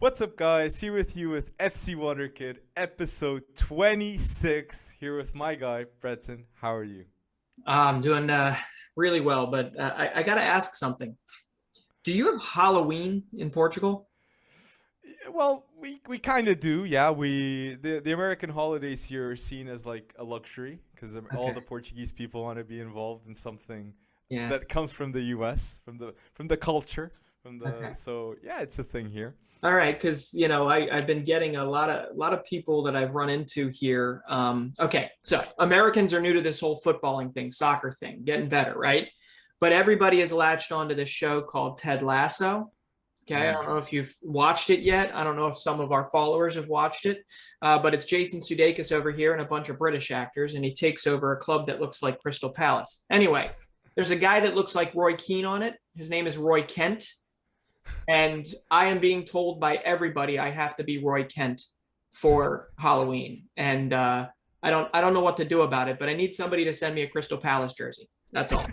What's up, guys? Here with you with FC Wonderkid, episode 26. Here with my guy, Breton. How are you? I'm doing really well, but I got to ask something. Do you have Halloween in Portugal? Well, we kind of do, yeah. The American holidays here are seen as like a luxury because all Okay. the Portuguese people want to be involved in something Yeah. that comes from the U.S., from the culture, Okay. so yeah, it's a thing here. All right, because I've been getting a lot of people that I've run into here. Okay, so Americans are new to this whole footballing thing, soccer thing, getting better, right? But everybody has latched onto this show called Ted Lasso. Okay, I Mm. don't know if you've watched it yet. I don't know if some of our followers have watched it, but it's Jason Sudeikis over here and a bunch of British actors, and he takes over a club that looks like Crystal Palace. Anyway, there's a guy that looks like Roy Keane on it. His name is Roy Kent, and I am being told by everybody I have to be Roy Kent for Halloween, and I don't know what to do about it, but I need somebody to send me a Crystal Palace jersey. That's all.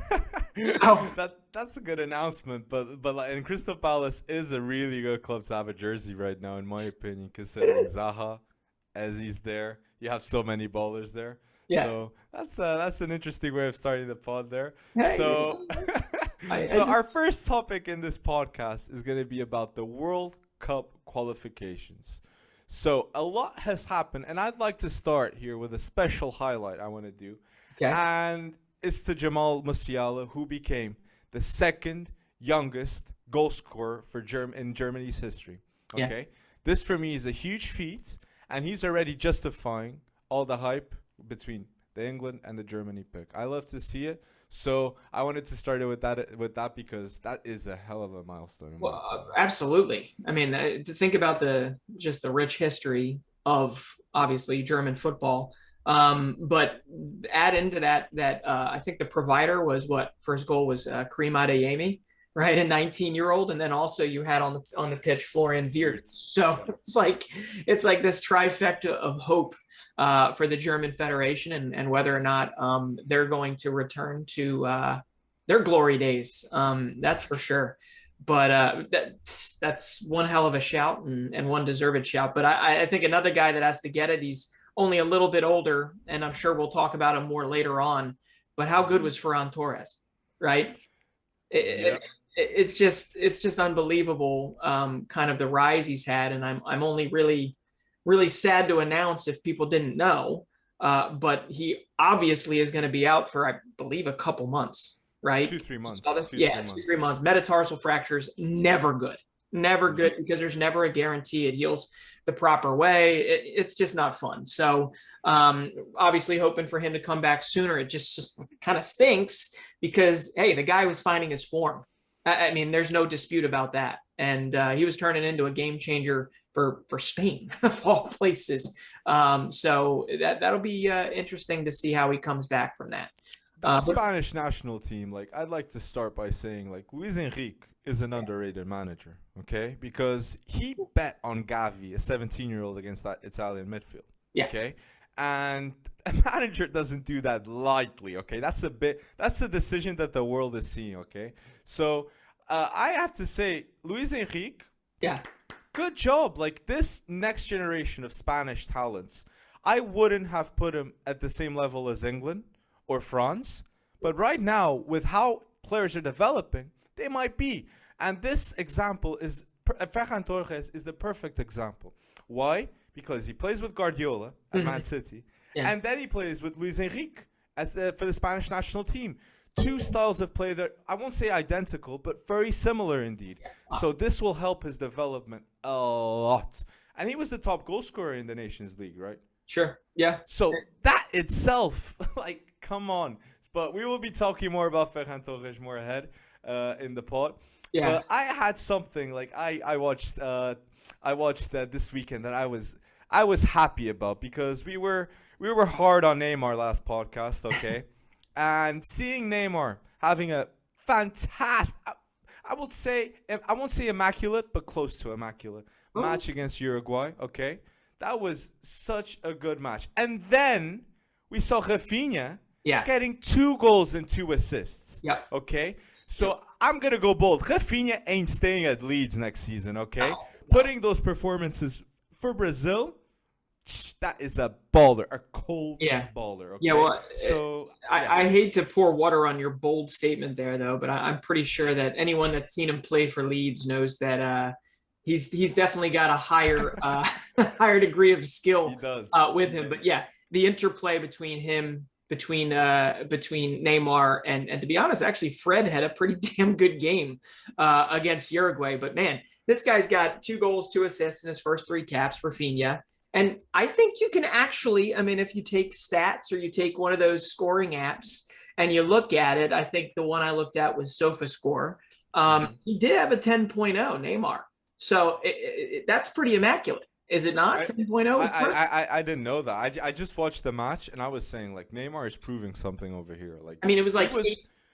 So That's a good announcement, but like, and Crystal Palace is a really good club to have a jersey right now, in my opinion, considering Zaha, as he's there. You have so many ballers there, yeah, so that's an interesting way of starting the pod there. hey, So, so I our first topic in this podcast is going to be about the World Cup qualifications. So a lot has happened, and I'd like to start here with a special highlight I want to do, okay. and it's to Jamal Musiala, who became the second youngest goal scorer for in Germany's history. Yeah. Okay, this for me is a huge feat, and he's already justifying all the hype between the England and the Germany pick. I love to see it, so I wanted to start it with that because that is a hell of a milestone in my Well, opinion. absolutely. I mean, to think about the rich history of obviously German football, but add into that I think the provider was what first goal was Karim Adeyemi, right, a 19-year-old, and then also you had on the pitch Florian Wirtz. Weird. So Yeah. it's like this trifecta of hope for the German Federation and whether or not they're going to return to their glory days. That's for sure. But that's one hell of a shout and one deserved shout. But I think another guy that has to get it, he's only a little bit older, and I'm sure we'll talk about him more later on. But how good was Ferran Torres, right? It, Yep. it's just unbelievable, kind of the rise he's had, and I'm only really sad to announce if people didn't know, but he obviously is going to be out for I believe a couple months, right? 2 3 months. Two Yeah, three two, months. 3 months. Metatarsal fractures, never good. Never good because there's never a guarantee it heals the proper way. It's just not fun. So, obviously, hoping for him to come back sooner. It just kind of stinks because, hey, the guy was finding his form. I mean, there's no dispute about that. And he was turning into a game changer for Spain, of all places. So that'll be interesting to see how he comes back from that. That But Spanish national team, like I'd like to start by saying, like Luis Enrique is an underrated manager, okay? Because he bet on Gavi, a 17-year-old, against that Italian midfield, yeah, okay? And a manager doesn't do that lightly, okay? That's a decision that the world is seeing, okay? So I have to say, Luis Enrique, yeah, good job. Like this next generation of Spanish talents, I wouldn't have put him at the same level as England or France, but right now with how players are developing, they might be. And this example is Ferran Torres is the perfect example. Why? Because he plays with Guardiola at Man City, yeah. and then he plays with Luis Enrique for the Spanish national team. Two styles of play that I won't say identical, but very similar indeed. So this will help his development a lot. And he was the top goal scorer in the Nations League, right? Sure. Yeah. So that itself, like, come on. But we will be talking more about Ferran Torres more ahead in the pod. Yeah. But I had something like I watched this weekend that I was happy about because we were hard on Neymar last podcast, okay? And seeing Neymar having a fantastic, I won't say immaculate, but close to immaculate match against Uruguay, okay? That was such a good match. And then we saw Rafinha Yeah. getting 2 goals and 2 assists, Yeah. okay? So I'm going to go bold. Rafinha ain't staying at Leeds next season, okay? No. putting those performances for Brazil, that is a baller, a cold baller. Okay? Yeah, well, so I hate to pour water on your bold statement there, though, but I'm pretty sure that anyone that's seen him play for Leeds knows that he's definitely got a higher higher degree of skill with him. But yeah, the interplay between him, between Neymar and to be honest, actually Fred had a pretty damn good game against Uruguay. But man, this guy's got 2 goals, 2 assists in his first 3 caps for Rafinha. And I think you can actually, I mean, if you take stats or you take one of those scoring apps and you look at it, I think the one I looked at was SofaScore. He did have a 10.0 Neymar. So that's pretty immaculate. Is it not? 10.0? I didn't know that. I just watched the match and I was saying, like, Neymar is proving something over here. Like, I mean, it was like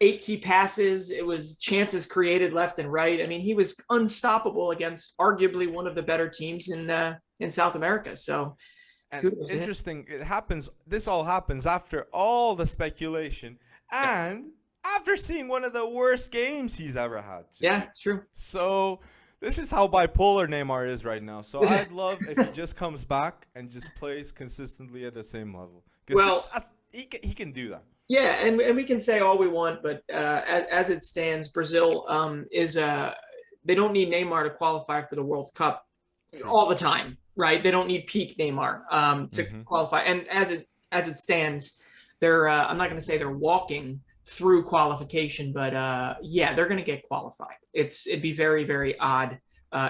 8 key passes. It was chances created left and right. I mean, he was unstoppable against arguably one of the better teams in South America. So, and interesting, this all happens after all the speculation and after seeing one of the worst games he's ever had. Yeah, it's true. So this is how bipolar Neymar is right now. So I'd love if he just comes back and just plays consistently at the same level. Well, he can do that. Yeah, and we can say all we want, but as it stands, Brazil they don't need Neymar to qualify for the World Cup all the time, right? They don't need peak Neymar to qualify. And as it stands, they're I'm not going to say they're walking through qualification, but yeah, they're going to get qualified. It'd be very, very odd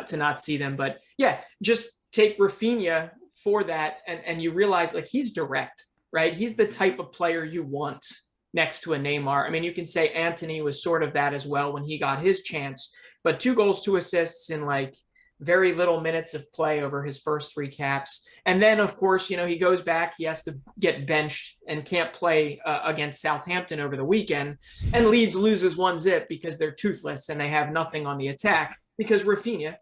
to not see them. But yeah, just take Rafinha for that, and you realize, like, he's direct, right? He's the type of player you want next to a Neymar. I mean, you can say Antony was sort of that as well when he got his chance, but 2 goals, 2 assists in like very little minutes of play over his first 3 caps. And then, of course, you know, he goes back, he has to get benched and can't play against Southampton over the weekend. And Leeds loses 1-0 because they're toothless and they have nothing on the attack because Rafinha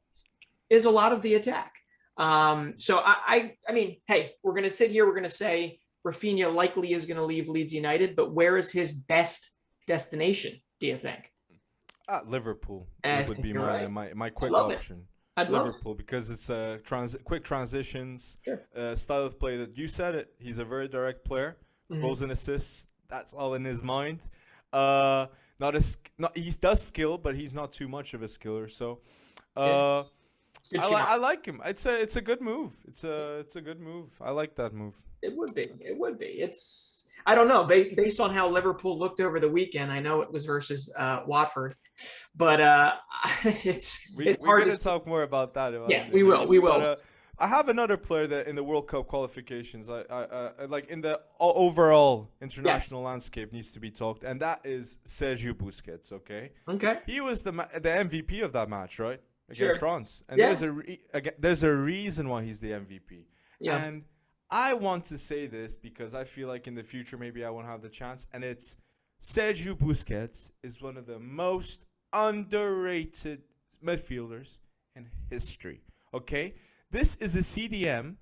is a lot of the attack. So I mean, hey, we're going to sit here, we're going to say Rafinha likely is going to leave Leeds United, but where is his best destination, do you think? Liverpool would be my quick option. Liverpool, because it's quick transitions, style of play that you said it. He's a very direct player. Goals and assists, that's all in his mind. He does skill, but he's not too much of a skiller. So I like him. It's a good move. It's a good move. I like that move. It would be. It's, I don't know, based on how Liverpool looked over the weekend. I know it was versus Watford, but we're going to talk more about that. We will. But, I have another player that in the World Cup qualifications, I like in the overall international landscape needs to be talked, and that is Sergio Busquets. Okay. He was the MVP of that match, right? Against France, and there's a reason why he's the MVP. And I want to say this because I feel like in the future maybe I won't have the chance, and it's Sergio Busquets is one of the most underrated midfielders in history. Okay, this is a CDM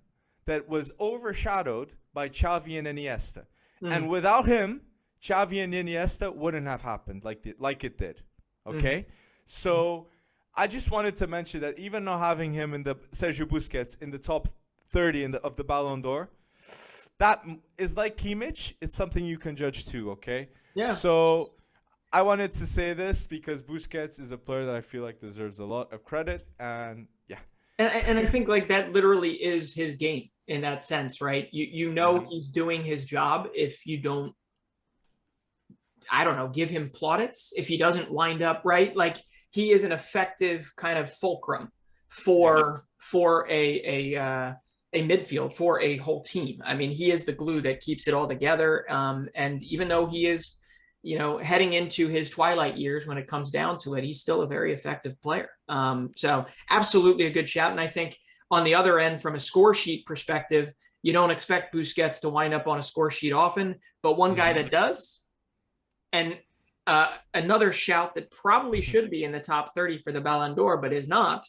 that was overshadowed by Xavi and Iniesta, and without him, Xavi and Iniesta wouldn't have happened like it did. Okay, so I just wanted to mention that even not having him in the Sergio Busquets in the top 30 of the Ballon d'Or, that is like Kimmich. It's something you can judge too, okay? Yeah. So I wanted to say this because Busquets is a player that I feel like deserves a lot of credit, and yeah. And I think like that literally is his game in that sense, right? You know he's doing his job if you don't, I don't know, give him plaudits if he doesn't wind up right. Like, he is an effective kind of fulcrum for a midfield, for a whole team. I mean, he is the glue that keeps it all together. And even though he is, you know, heading into his twilight years when it comes down to it, he's still a very effective player. So absolutely a good shout. And I think on the other end, from a score sheet perspective, you don't expect Busquets to wind up on a score sheet often, but one guy that does, and another shout that probably should be in the top 30 for the Ballon d'Or, but is not,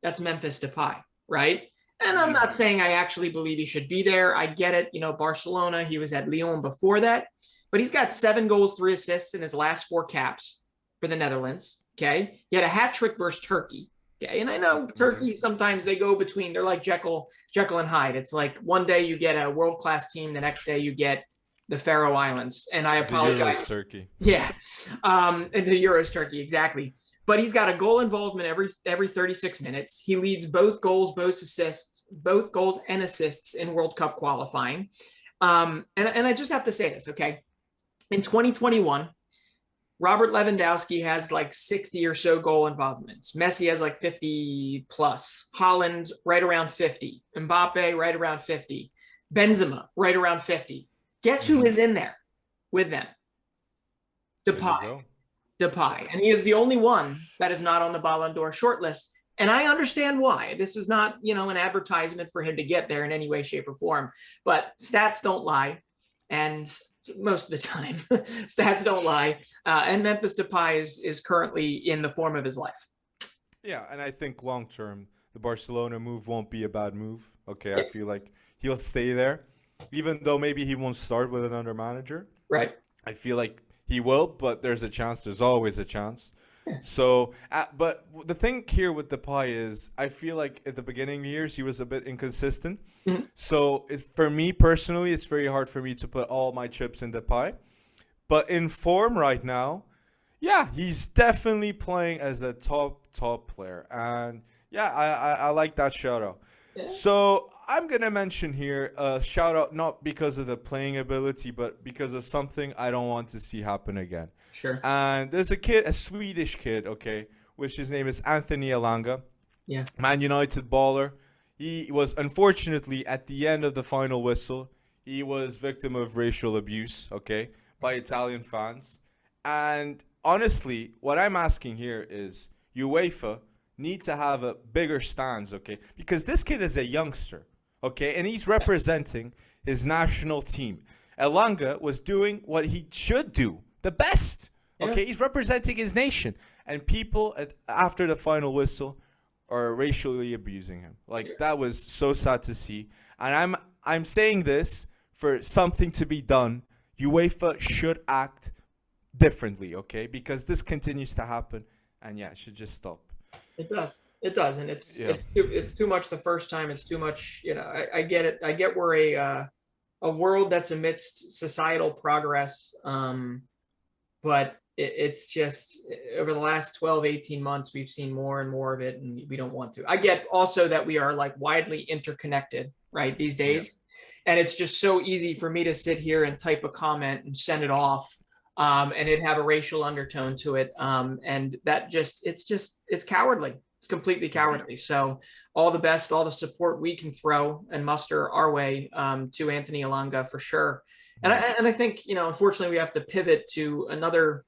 that's Memphis Depay, right? And I'm not saying I actually believe he should be there. I get it. You know, Barcelona, he was at Lyon before that, but he's got 7 goals, 3 assists in his last 4 caps for the Netherlands, okay? He had a hat trick versus Turkey, Okay, and I know Turkey sometimes they go between. They're like Jekyll and Hyde. It's like one day you get a world class team, the next day you get the Faroe Islands. And I The Euros apologize. Turkey. Yeah, and the Euros Turkey exactly. But he's got a goal involvement every 36 minutes. He leads both goals, both goals and assists in World Cup qualifying. And I just have to say this, okay? In 2021, Robert Lewandowski has like 60 or so goal involvements. Messi has like 50 plus. Haaland right around 50. Mbappe right around 50. Benzema right around 50. Guess who is in there with them? Depay. And he is the only one that is not on the Ballon d'Or shortlist. And I understand why. This is not, an advertisement for him to get there in any way, shape, or form. But stats don't lie. And most of the time, stats don't lie. And Memphis Depay is currently in the form of his life. Yeah, and I think long term, the Barcelona move won't be a bad move. Okay, I feel like he'll stay there, even though maybe he won't start with another manager. Right. I feel like he will, but there's a chance. There's always a chance. So, but the thing here with Depay is, I feel like at the beginning of the years he was a bit inconsistent. Mm-hmm. So, for me personally, it's very hard for me to put all my chips in Depay. But in form right now, yeah, he's definitely playing as a top player, and yeah, I like that shout out. Yeah. So I'm going to mention here a shout out, not because of the playing ability, but because of something I don't want to see happen again. Sure. And there's a Swedish kid, okay, which his name is Anthony Elanga. Yeah. Man United baller. He was, unfortunately, at the end of the final whistle, he was victim of racial abuse, okay, by Italian fans. And honestly, what I'm asking here is UEFA need to have a bigger stance, okay? Because this kid is a youngster, okay? And he's representing his national team. Elanga was doing what he should do, the best, okay? He's representing his nation. And people, after the final whistle, are racially abusing him. Like, that was so sad to see. And I'm saying this for something to be done. UEFA should act differently, okay? Because this continues to happen. And, yeah, it should just stop. It does, and it's too much the first time. It's too much. I get it. I get where a world that's amidst societal progress, but it's just over the last 12, 18 months we've seen more and more of it, and we don't want to. I get also that we are like widely interconnected, right, these days, and it's just so easy for me to sit here and type a comment and send it off. And it have a racial undertone to it. And that it's cowardly. It's completely cowardly. So all the best, all the support we can throw and muster our way to Anthony Elanga for sure. And I think, unfortunately we have to pivot to another,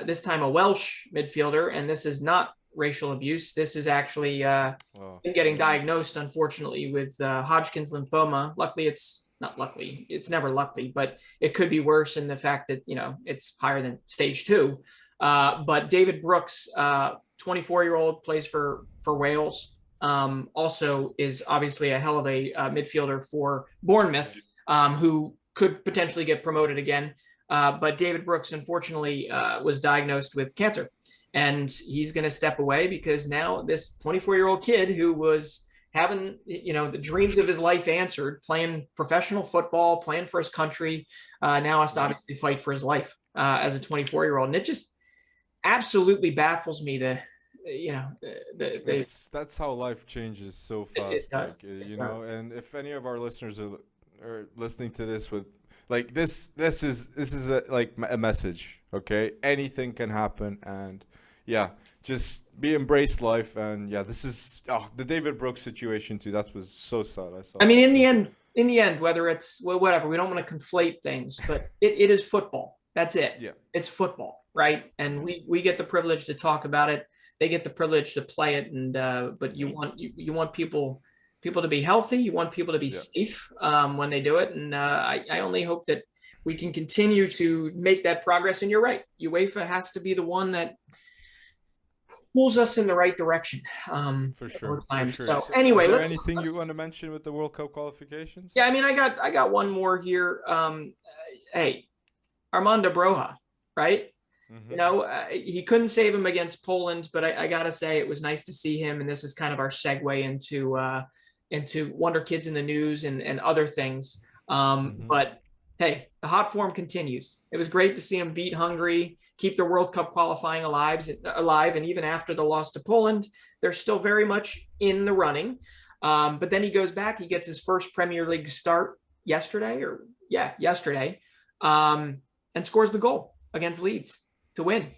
this time a Welsh midfielder, and this is not racial abuse. This is actually getting diagnosed, unfortunately, with Hodgkin's lymphoma. Luckily, it's never lucky, but it could be worse in the fact that, it's higher than stage 2. But David Brooks, 24-year-old, plays for Wales, also is obviously a hell of a midfielder for Bournemouth, who could potentially get promoted again. But David Brooks, unfortunately, was diagnosed with cancer, and he's going to step away because now this 24-year-old kid who was having, the dreams of his life answered, playing professional football, playing for his country, now has to obviously fight for his life as a 24-year-old. And it just absolutely baffles me that's how life changes so fast. And if any of our listeners are listening to this with, like, this is a message, okay? Anything can happen, and yeah, just embrace life. And yeah, this is the David Brooks situation too. That was so sad. I mean, in the end, whether it's whatever, we don't want to conflate things, but it is football. That's it. Yeah, it's football, right? And we get the privilege to talk about it. They get the privilege to play it, and but you want people to be healthy. You want people to be safe when they do it, and I only hope that we can continue to make that progress. And you're right, UEFA has to be the one that pulls us in the right direction. For sure. So anyway, is there anything you want to mention with the World Cup qualifications? Yeah, I mean, I got one more here. Hey, Armando Broja, right? You know, he couldn't save him against Poland, but I gotta say it was nice to see him. And this is kind of our segue into Wonderkids in the news and other things. But hey, the hot form continues. It was great to see him beat Hungary, keep their World Cup qualifying alive, and even after the loss to Poland, they're still very much in the running. But then he goes back, he gets his first Premier League start yesterday, and scores the goal against Leeds to win.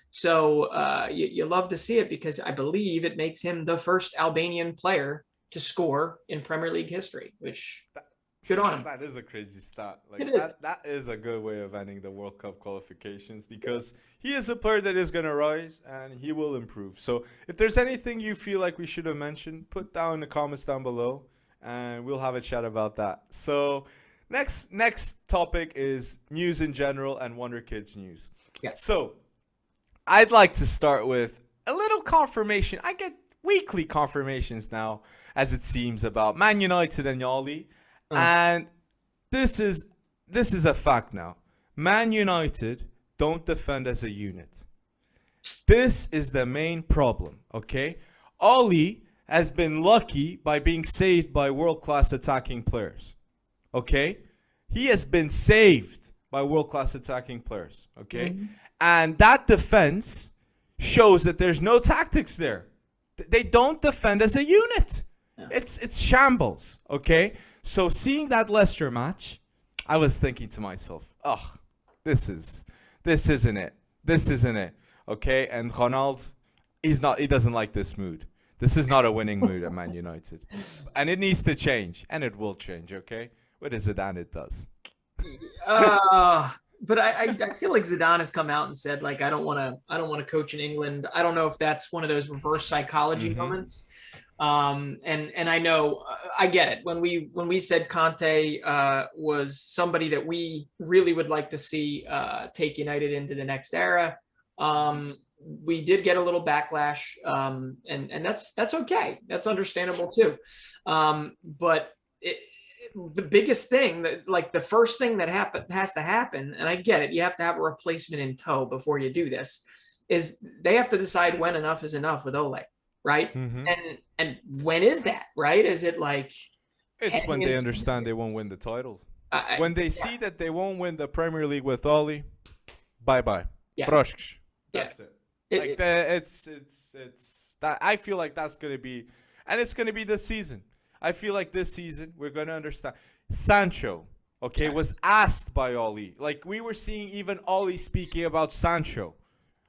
So you love to see it, because I believe it makes him the first Albanian player to score in Premier League history, which good on him. That is a crazy stat. Like It is. that is a good way of ending the World Cup qualifications, because he is a player that is going to rise and he will improve. So if there's anything you feel like we should have mentioned, put down in the comments down below and we'll have a chat about that. So next topic is news in general and Wonderkids news. Yeah. So I'd like to start with a little confirmation. I get weekly confirmations now, as it seems, about Man United and Yali. And this is a fact now. Man United don't defend as a unit. This is the main problem, okay? Oli has been lucky by being saved by world-class attacking players, okay? He has been saved by world-class attacking players, okay? And that defense shows that there's no tactics there. They don't defend as a unit. It's shambles, okay? So seeing that Leicester match, I was thinking to myself, oh, this isn't it. This isn't it. Okay? And Ronald, he doesn't like this mood. This is not a winning mood at Man United. And it needs to change. And it will change, okay? What is it? And it does. But I feel like Zidane has come out and said, like, I don't want to coach in England. I don't know if that's one of those reverse psychology moments. And I know I get it. When we said Conte was somebody that we really would like to see take United into the next era, we did get a little backlash, and that's okay. That's understandable too. But the biggest thing that, like, the first thing that has to happen, and I get it, you have to have a replacement in tow before you do this, is they have to decide when enough is enough with Ole, right? And when is that, right? Is it like it's when they understand they won't win the title? When they see that they won't win the Premier League with Oli, bye-bye. Frosch. That's it. Like it's that. I feel like that's gonna be, and it's gonna be this season. I feel like this season we're gonna understand. Sancho, okay, was asked by Oli. Like, we were seeing even Oli speaking about Sancho,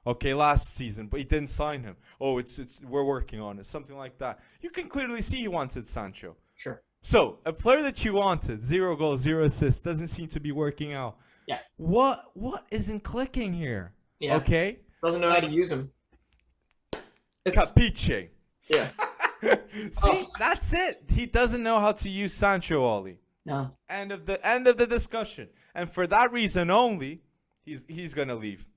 okay, last season, but he didn't sign him. Oh, it's we're working on it, something like that. You can clearly see he wanted Sancho. Sure. So a player that you wanted, 0 goals, 0 assists, doesn't seem to be working out. Yeah. What isn't clicking here? Yeah. Okay. Doesn't know how to use him. Capiche. Yeah. See, that's it. He doesn't know how to use Sancho, Oli. No. End of the discussion. And for that reason only, he's gonna leave.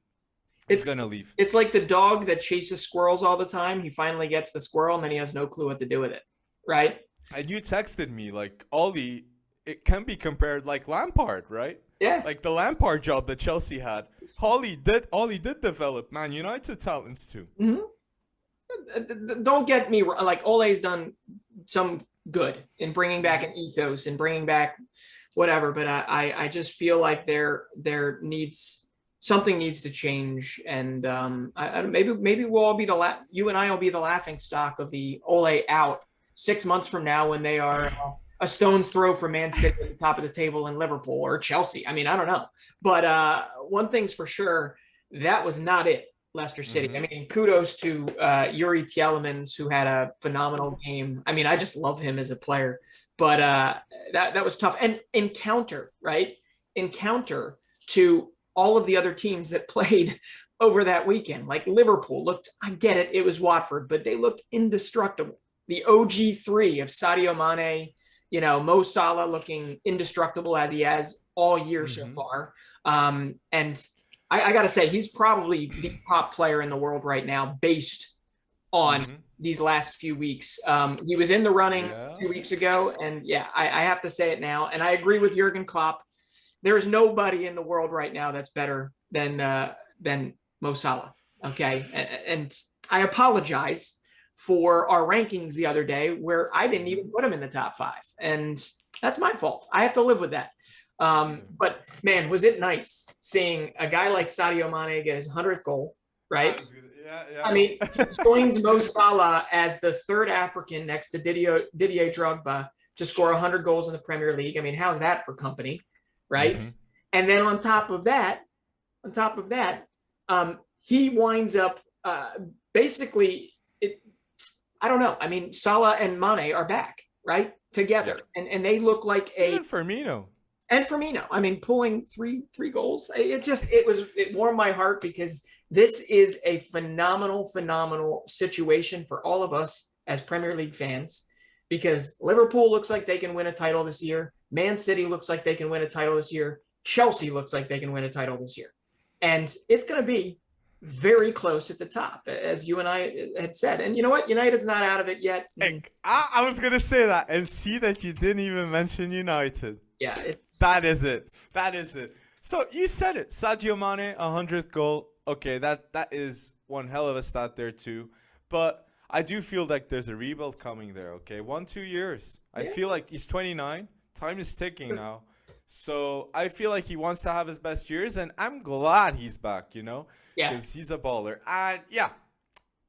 He's gonna leave. It's like the dog that chases squirrels all the time. He finally gets the squirrel, and then he has no clue what to do with it, right? And you texted me, like, Oli, it can be compared like Lampard, right? Yeah. Like the Lampard job that Chelsea had. Oli did develop Man United talents too. Don't get me wrong. Like, Ole's done some good in bringing back an ethos and bringing back whatever, but I just feel like something needs to change, and maybe we'll all be you and I will be the laughing stock of the Ole out 6 months from now, when they are a stone's throw from Man City at the top of the table in Liverpool or Chelsea. I mean, I don't know, but one thing's for sure, that was not it. Leicester City. I mean, kudos to Yuri Tielemans, who had a phenomenal game. I mean, I just love him as a player, but that was tough. And encounter to all of the other teams that played over that weekend. Like, Liverpool looked, I get it, it was Watford, but they looked indestructible. The OG3 of Sadio Mane, Mo Salah looking indestructible as he has all year so far. And I got to say, he's probably the top player in the world right now based on these last few weeks. He was in the running 2 weeks ago, and I have to say it now. And I agree with Jurgen Klopp. There's nobody in the world right now that's better than Mo Salah. Okay. And I apologize for our rankings the other day where I didn't even put him in the top 5. And that's my fault. I have to live with that. But man, was it nice seeing a guy like Sadio Mane get his 100th goal, right? Yeah. I mean, he joins Mo Salah as the 3rd African next to Didier Drogba to score 100 goals in the Premier League. I mean, how's that for company, right? Mm-hmm. And then on top of that, he winds up basically, I don't know. I mean, Salah and Mane are back, right? Together. Yeah. And they look like And Firmino. I mean, pulling three goals. It warmed my heart because this is a phenomenal situation for all of us as Premier League fans, because Liverpool looks like they can win a title this year. Man City looks like they can win a title this year. Chelsea looks like they can win a title this year. And it's going to be very close at the top, as you and I had said. And you know what? United's not out of it yet. I was going to say that, and see that you didn't even mention United. Yeah, That is it. So you said it. Sadio Mane, 100th goal. Okay, that is one hell of a stat there too. But I do feel like there's a rebuild coming there, okay? 1-2 years. Yeah. I feel like he's 29. Time is ticking now. So I feel like he wants to have his best years, and I'm glad he's back, Yeah. Because he's a baller. And yeah,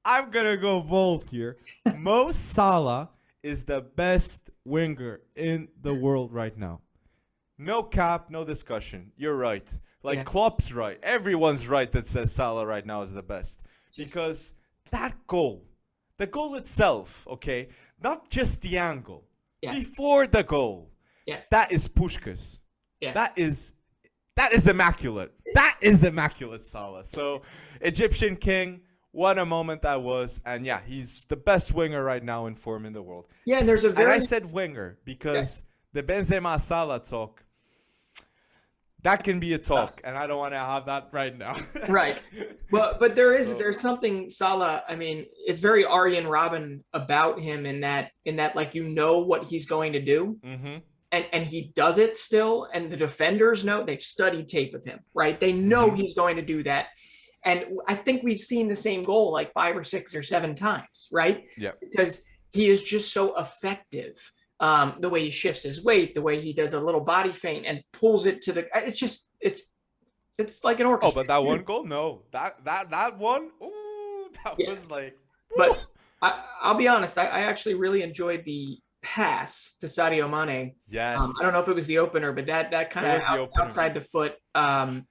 I'm going to go bold here. Mo Salah is the best winger in the world right now. No cap, no discussion. You're right. Klopp's right. Everyone's right that says Salah right now is the best. Because that goal, the goal itself, okay, not just the angle. Yeah. Before the goal, that is Puskás. Yeah. That is immaculate. That is immaculate, Salah. So, Egyptian king, what a moment that was. And yeah, he's the best winger right now in form in the world. Yeah, and and I said winger because the Benzema Salah talk, that can be a talk, and I don't want to have that right now. Right. But there's something Salah, I mean, it's very Arjen Robben about him in that like what he's going to do. Mm-hmm. And he does it still, and the defenders know. They've studied tape of him, right? They know he's going to do that. And I think we've seen the same goal like 5 or 6 or 7 times, right? Yeah. Because he is just so effective. The way he shifts his weight, the way he does a little body feint and pulls it to the. It's like an orchestra. Oh, but that one goal, no, that one, ooh, that was like. Woo. But I'll be honest, I actually really enjoyed the pass to Sadio Mane. Yes. I don't know if it was the opener, but that kind of outside the foot,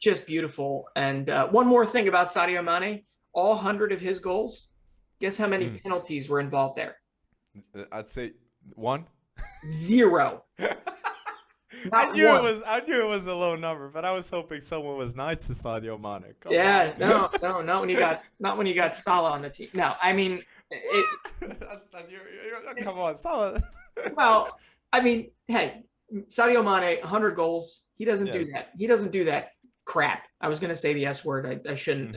just beautiful. And one more thing about Sadio Mane, all 100 of his goals, guess how many penalties were involved there? I'd say 1. 0. I knew it was a low number, but I was hoping someone was nice to Sadio Mane. No, not when you got Salah on the team. No, I mean, come on, Salah. Well, I mean, hey, Sadio Mane, 100 goals. He doesn't do that. He doesn't do that crap. I was going to say the S word. I shouldn't,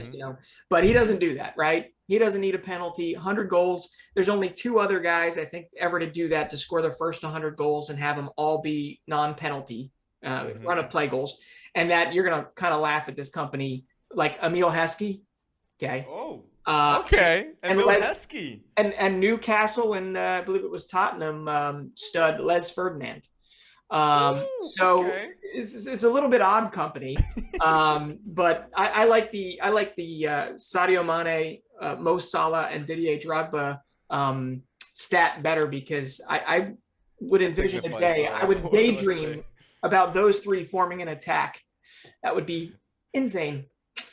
but he doesn't do that, right? He doesn't need a penalty. 100 goals. There's only 2 other guys, I think, ever to do that, to score their first 100 goals and have them all be non-penalty run of play goals. And that you're going to kind of laugh at this company like Emil Heskey. Okay. Oh. Okay, and Heskey. And Newcastle and I believe it was Tottenham stud Les Ferdinand. It's a little bit odd company, but I like the Sadio Mane, Mo Salah, and Didier Drogba stat better, because I would envision a day. I would daydream about those 3 forming an attack. That would be insane.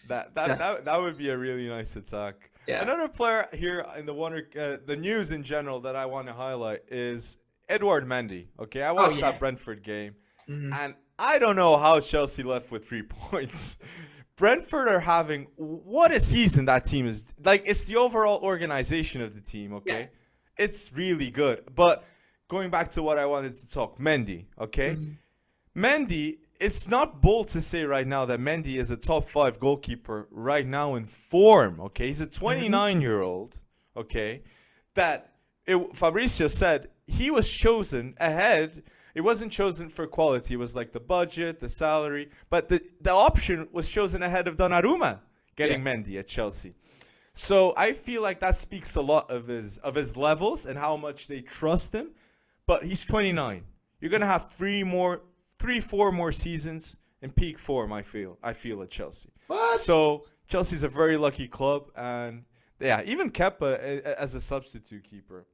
That would be a really nice attack. Yeah. Another player here in the news in general that I want to highlight is Edouard Mendy. Okay, I watched that Brentford game, and I don't know how Chelsea left with 3 points. Brentford are having what a season that team is. Like, it's the overall organization of the team. Okay, it's really good. But going back to what I wanted to talk, Mendy. Okay, Mendy. It's not bold to say right now that Mendy is a top 5 goalkeeper right now in form, okay? He's a 29-year-old, okay? Fabrizio said he was chosen ahead. It wasn't chosen for quality. It was like the budget, the salary. But the option was chosen ahead of Donnarumma. getting Mendy at Chelsea. So I feel like that speaks a lot of his levels and how much they trust him. But he's 29. You're gonna have 4 more seasons in peak form. I feel at Chelsea. What? So Chelsea's a very lucky club, and yeah, even Kepa as a substitute keeper,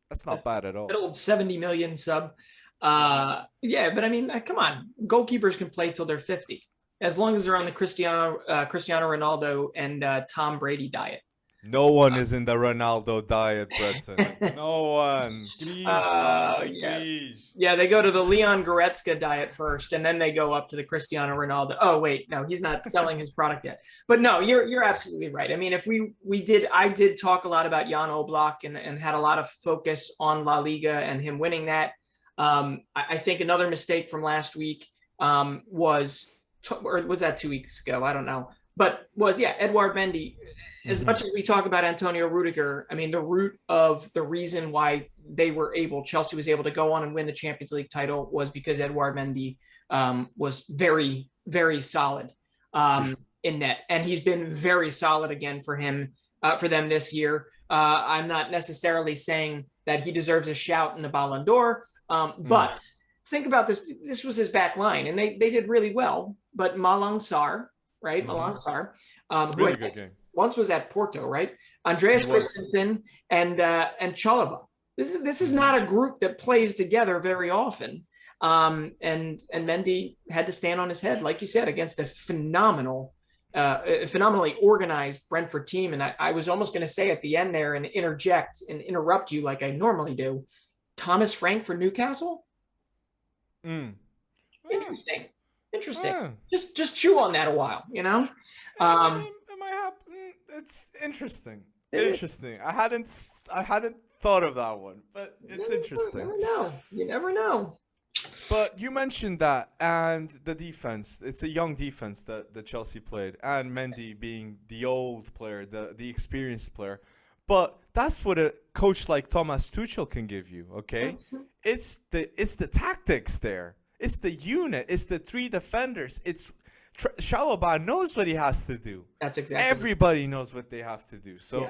that's not bad at all. That old 70 million sub. Yeah, but I mean, come on, goalkeepers can play till they're 50, as long as they're on the Cristiano Ronaldo and Tom Brady diet. No one is in the Ronaldo diet, Breton. No one. Please, please. Yeah, they go to the Leon Goretzka diet first, and then they go up to the Cristiano Ronaldo. Oh wait, no, he's not selling his product yet. But no, you're absolutely right. I mean, if I did talk a lot about Jan Oblak and had a lot of focus on La Liga and him winning that. I think another mistake from last week or was that 2 weeks ago? I don't know. But Edouard Mendy. As much as we talk about Antonio Rudiger, I mean, the root of the reason why Chelsea was able to go on and win the Champions League title was because Edouard Mendy was very, very solid in net. And he's been very solid again for them this year. I'm not necessarily saying that he deserves a shout in the Ballon d'Or, but think about this. This was his back line, and they did really well. But Malang Sarr, right? Malang Sarr. Really good game. Once was at Porto, right? Andreas Christensen and Chalobah. This is not a group that plays together very often. And Mendy had to stand on his head, like you said, against a phenomenally organized Brentford team. And I was almost going to say at the end there and interject and interrupt you like I normally do. Thomas Frank for Newcastle? Interesting. Yeah. Just chew on that a while, you know? It's interesting. Interesting. I hadn't thought of that one, but it's interesting. You never know. But you mentioned that, and the defense. It's a young defense that Chelsea played, and Mendy being the old player, the experienced player. But that's what a coach like Thomas Tuchel can give you. Okay, it's the tactics there. It's the unit. It's the 3 defenders. It's Chalobah knows what he has to do. That's exactly. Everybody knows what they have to do. So,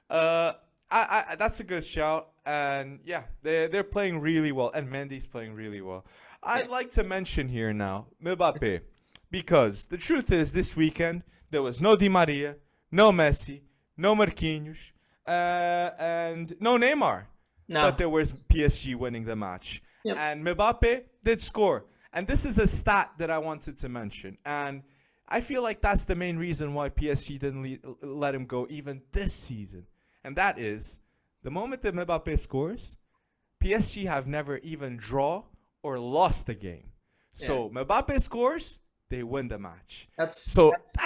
that's a good shout. And yeah, they're playing really well, and Mendy's playing really well. I'd like to mention here now Mbappe, because the truth is, this weekend there was no Di Maria, no Messi, no Marquinhos, and no Neymar. No. But there was PSG winning the match, and Mbappe did score. And this is a stat that I wanted to mention. And I feel like that's the main reason why PSG didn't let him go even this season. And that is, the moment that Mbappe scores, PSG have never even draw or lost the game. So Mbappe scores, they win the match. That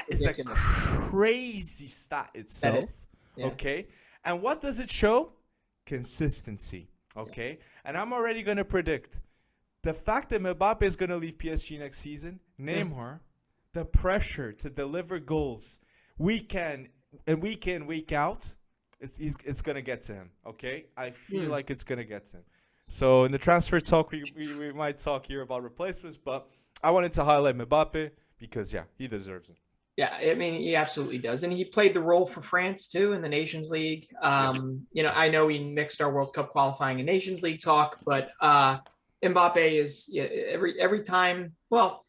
is a crazy stat itself. Okay? And what does it show? Consistency. Okay? And I'm already going to predict. The fact that Mbappe is going to leave PSG next season, Neymar, the pressure to deliver goals week in, week out, it's going to get to him, okay? I feel like it's going to get to him. So in the transfer talk, we might talk here about replacements, but I wanted to highlight Mbappe because, he deserves it. Yeah, I mean, he absolutely does. And he played the role for France, too, in the Nations League. I know we mixed our World Cup qualifying and Nations League talk, but Mbappe is every time. Well,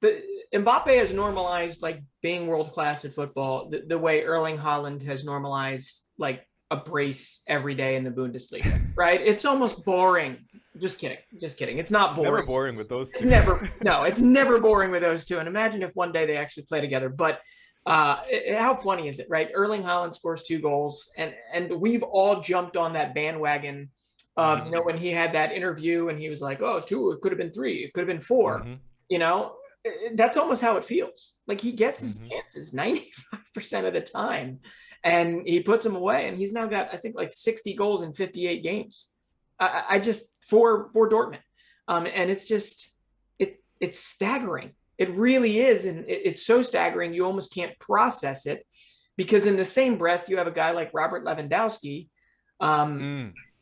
Mbappe has normalized like being world class at football the way Erling Haaland has normalized like a brace every day in the Bundesliga, right? It's almost boring. Just kidding. It's not boring. Never boring with those two. It's never boring with those two. And imagine if one day they actually play together. But how funny is it, right? Erling Haaland scores 2 goals, and we've all jumped on that bandwagon. When he had that interview and he was like, 2, it could have been 3, it could have been 4, that's almost how it feels. Like he gets his chances 95% of the time and he puts them away. And he's now got, I think, like 60 goals in 58 games. I just for Dortmund. And it's just, it's staggering. It really is. And it's so staggering. You almost can't process it, because in the same breath, you have a guy like Robert Lewandowski,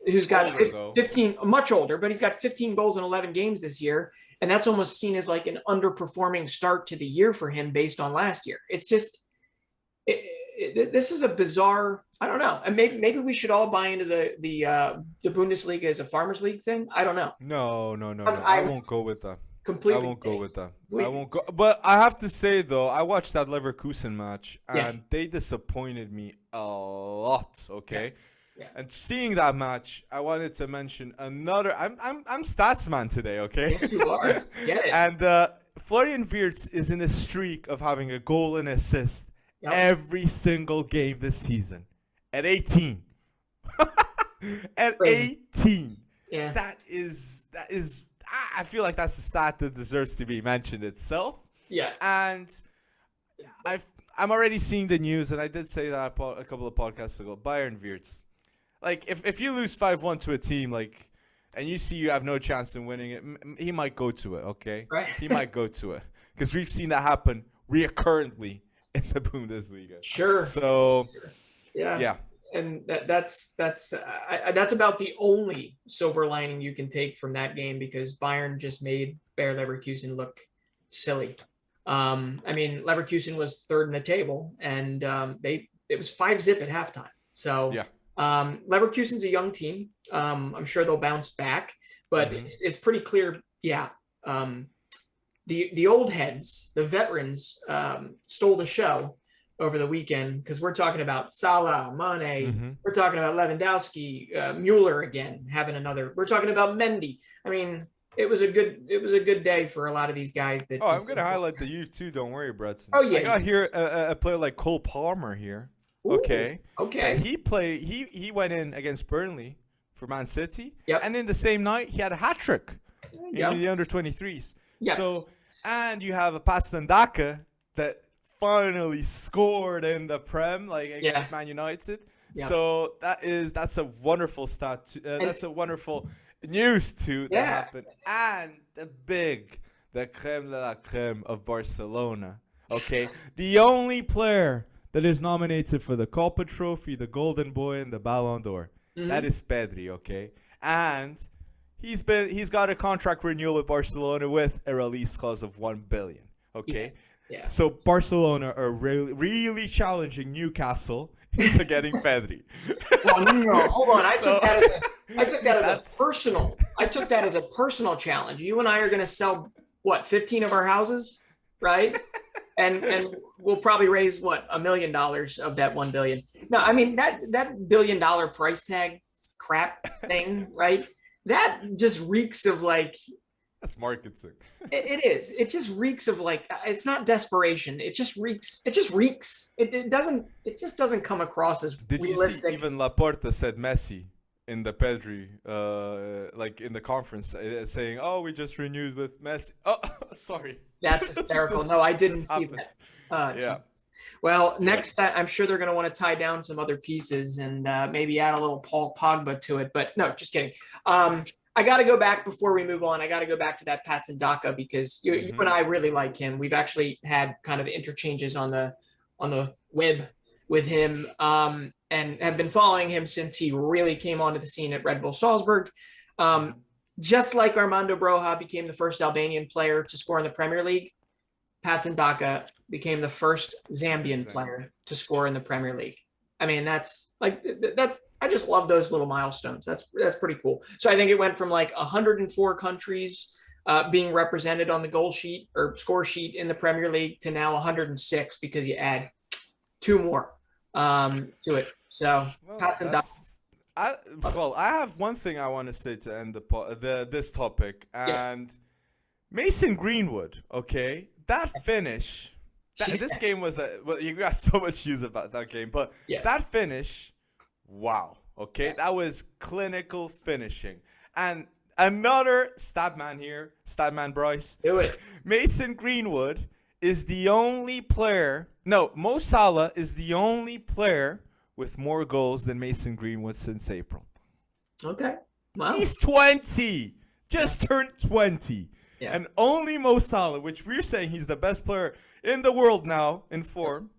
who's got 15, much older, but he's got 15 goals in 11 games this year. And that's almost seen as like an underperforming start to the year for him based on last year. It's just, This is a bizarre. I don't know. And maybe we should all buy into the Bundesliga as a farmers league thing. I don't know. No, no, no, I'm, no. I I'm won't go with that. I completely won't go kidding. with that. I Completely. won't go. But I have to say though, I watched that Leverkusen match Yeah. and they disappointed me a lot. Okay, Yes. Yeah. and seeing that match, I wanted to mention another. I'm stats man today. Okay, Yes, you are. Get it. and Florian Wirtz is in a streak of having a goal and assist Yep. every single game this season at 18. At Crazy. 18. Yeah. That is I feel like that's a stat that deserves to be mentioned itself. Yeah. And I'm already seeing the news, and I did say that a couple of podcasts ago. Bayern Wirtz, like if you lose 5-1 to a team, like, and you see you have no chance in winning it, he might go to it. Okay, Right. he might go to it because we've seen that happen recurrently in the Bundesliga. Sure. So Yeah. yeah, And that's about the only silver lining you can take from that game, because Bayern just made Bayer Leverkusen look silly. I mean, Leverkusen was third in the table, and it was 5-0 at halftime. So yeah. Leverkusen's a young team. I'm sure they'll bounce back, but Mhm. it's pretty clear. Yeah. The old heads, the veterans, stole the show over the weekend, because we're talking about Salah, Mane, Mhm. we're talking about Lewandowski, Mueller again having another. We're talking about Mendy. I mean, it was a good day for a lot of these guys. That Oh, I'm gonna highlight the youth too. Don't worry, Breton. Oh, yeah. I got here a player like Cole Palmer here. Ooh, Okay. okay. He went in against Burnley for Man City. Yep. And in the same night, he had a hat trick in Yeah. the under 23s. Yeah. So, and you have a Pastandaka that finally scored in the Prem, like against Man United. Yeah. So that's a wonderful stat. That's a wonderful news too that happened. And the creme de la creme of Barcelona. Okay, the only player that is nominated for the Copa Trophy, the Golden Boy, and the Ballon d'Or. Mhm. That is Pedri. Okay, and he's got a contract renewal with Barcelona with a release clause of 1 billion. Okay. Yeah. So Barcelona are really challenging Newcastle into getting Pedri. Well, no, hold on. I took that as That's- a personal. I took that as a personal challenge. You and I are going to sell what, 15 of our houses, right? And we'll probably raise what, $1 million of that 1 billion. No, I mean that $1 billion price tag crap thing, right? That just reeks of like. That's marketing. It is. It just reeks of like, it's not desperation. It just reeks. It just reeks. It doesn't. It just doesn't come across as Did realistic. you see even Laporta said Messi in the Pedri, like in the conference, saying, "Oh, we just renewed with Messi." Oh, sorry. That's hysterical. No, I didn't see happened. that. Yeah. Well, next, I'm sure they're going to want to tie down some other pieces and maybe add a little Paul Pogba to it. But no, just kidding. I got to go back before we move on. I got to go back to that Patson Daka, because you and I really like him. We've actually had kind of interchanges on the web with him, and have been following him since he really came onto the scene at Red Bull Salzburg. Just like Armando Broja became the first Albanian player to score in the Premier League, Patson Daka became the first Zambian player to score in the Premier League. I mean, that's I just love those little milestones. That's pretty cool. So I think it went from like 104 countries being represented on the goal sheet or score sheet in the Premier League to now 106, because you add 2 more to it. So Patson Daka. I have one thing I want to say to end this topic, and Mason Greenwood. Okay, that finish. This game was you got so much news about that game, but that finish, wow. Okay, that was clinical finishing. And another stat man Bryce. Do it. Mason Greenwood is the only player. No, Mo Salah is the only player with more goals than Mason Greenwood since April. Okay. Wow. He's 20. Just turned 20. Yeah. And only Mo Salah, which we're saying he's the best player in the world now in form.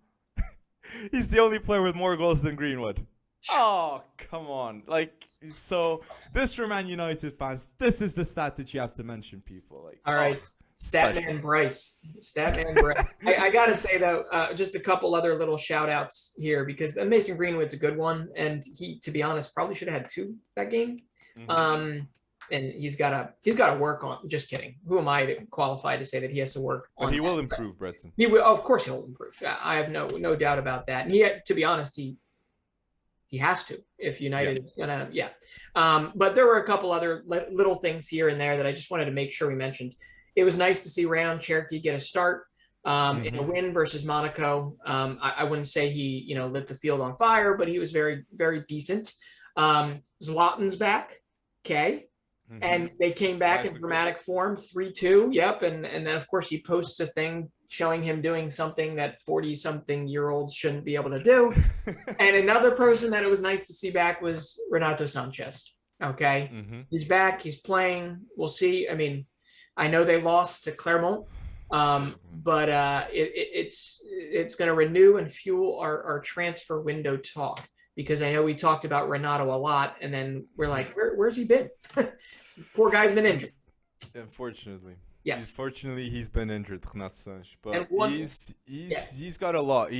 He's the only player with more goals than Greenwood. Oh, come on. Like, so this for Man United fans, this is the stat that you have to mention, people. Like, All right. Special. Statman Bryce. Statman Bryce. I got to say, though, just a couple other little shout outs here because Mason Greenwood's a good one. And he, to be honest, probably should have had 2 that game. And he's got to work on. Just kidding. Who am I to qualify to say that he has to work on? But he will improve, Breton. He will, of course, he'll improve. I have no doubt about that. And he, to be honest, he has to if United is gonna, but there were a couple other little things here and there that I just wanted to make sure we mentioned. It was nice to see Rayon Cherki get a start in a win versus Monaco. I wouldn't say he lit the field on fire, but he was very, very decent. Zlatan's back, okay, and they came back in dramatic form, 3-2. Yep, and then of course he posts a thing showing him doing something that 40-something-year-olds shouldn't be able to do. And another person that it was nice to see back was Renato Sanchez. Okay, he's back, he's playing. We'll see. I mean, I know they lost to Clermont, but it's going to renew and fuel our transfer window talk because I know we talked about Renato a lot, and then we're like, where's he been? Poor guy's been injured. Unfortunately. Yes. Fortunately, he's been injured, Gnat Sanch, but he's got a lot.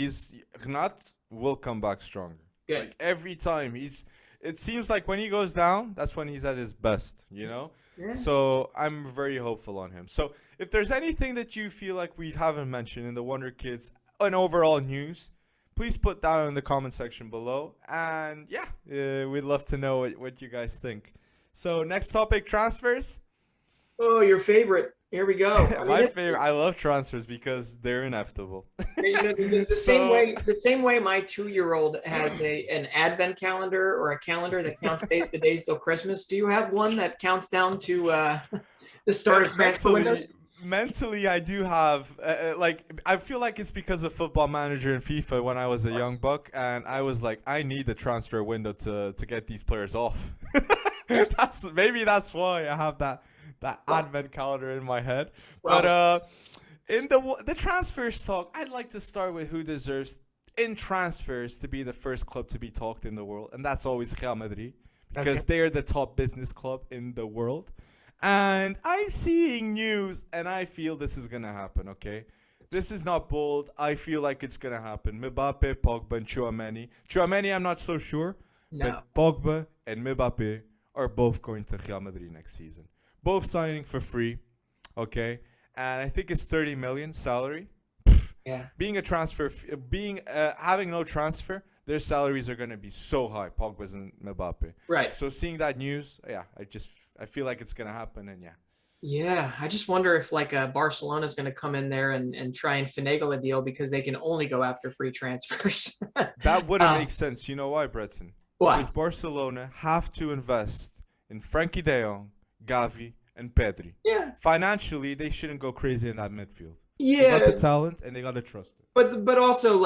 Gnat will come back stronger. Good. Like every time it seems like when he goes down, that's when he's at his best, Yeah. So I'm very hopeful on him. So if there's anything that you feel like we haven't mentioned in the Wonderkids and overall news, please put down in the comment section below. And we'd love to know what you guys think. So next topic, transfers. Oh, your favorite. Here we go. My favorite. I love transfers because they're inevitable. The same way my 2-year-old has an advent calendar or a calendar that counts the days till Christmas. Do you have one that counts down to the start of transfer windows? Mentally, I do have I feel like it's because of Football Manager and FIFA when I was a young buck, and I was like, I need the transfer window to get these players off. Maybe that's why I have that advent calendar in my head. But in the transfers talk, I'd like to start with who deserves in transfers to be the first club to be talked in the world, and that's always Real Madrid because they're the top business club in the world. And I'm seeing news, and I feel this is gonna happen. Okay, this is not bold. I feel like it's gonna happen. Mbappe, Pogba, and Tchouaméni. Tchouaméni, I'm not so sure, but Pogba and Mbappe are both going to Real Madrid next season. Both signing for free, okay, and I think it's 30 million salary. Being a transfer, having no transfer, their salaries are going to be so high. Pogba's and Mbappe. Right. So seeing that news, I feel like it's going to happen, and I just wonder if Barcelona is going to come in there and try and finagle a deal because they can only go after free transfers. That wouldn't make sense. You know why, Breton? Why? Because Barcelona have to invest in Frankie De Jong, Gavi, and Pedri. Yeah. Financially, they shouldn't go crazy in that midfield. Yeah. They got the talent, and they got to trust it. But also,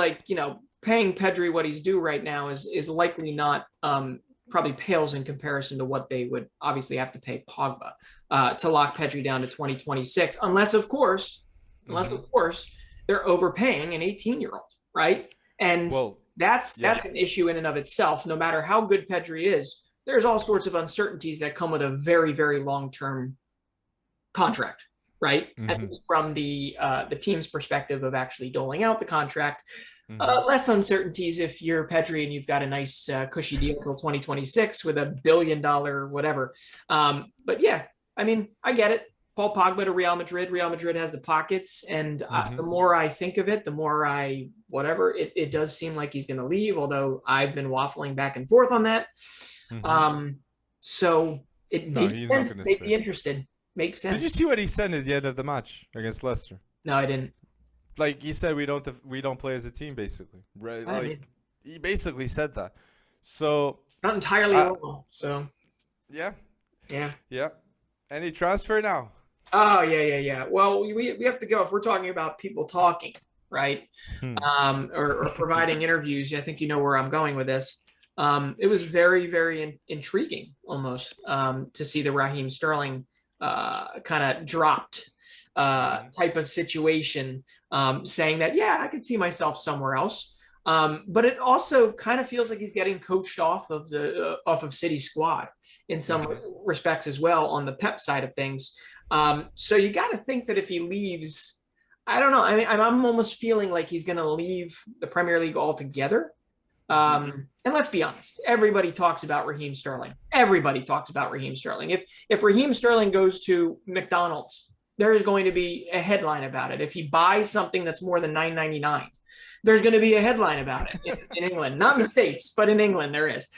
paying Pedri what he's due right now is likely not probably pales in comparison to what they would obviously have to pay Pogba to lock Pedri down to 2026, unless of course they're overpaying an 18-year-old, right? And that's an issue in and of itself. No matter how good Pedri is, there's all sorts of uncertainties that come with a very, very long-term contract, right? At least from the team's perspective of actually doling out the contract. Less uncertainties if you're Pedri and you've got a nice cushy deal until 2026 with $1 billion whatever. But I mean, I get it. Paul Pogba to Real Madrid. Real Madrid has the pockets, and the more I think of it, the more it does seem like he's going to leave, although I've been waffling back and forth on that. So it makes sense. They'd be interested. Makes sense. Did you see what he said at the end of the match against Leicester? No, I didn't. He said we don't play as a team, basically. Right? He basically said that. So not entirely wrong. So yeah. Any transfer now? Oh yeah. Well, we have to go if we're talking about people talking, right? Or providing interviews. I think you know where I'm going with this. It was very, very intriguing almost to see the Raheem Sterling kind of dropped type of situation, saying that, I could see myself somewhere else. But it also kind of feels like he's getting coached off of City's squad in some respects as well on the Pep side of things. So you got to think that if he leaves, I don't know. I mean, I'm almost feeling like he's going to leave the Premier League altogether. And let's be honest, everybody talks about Raheem Sterling. Everybody talks about Raheem Sterling. If Raheem Sterling goes to McDonald's, there is going to be a headline about it. If he buys something that's more than $9.99, there's going to be a headline about it in England, not in the States, but in England there is.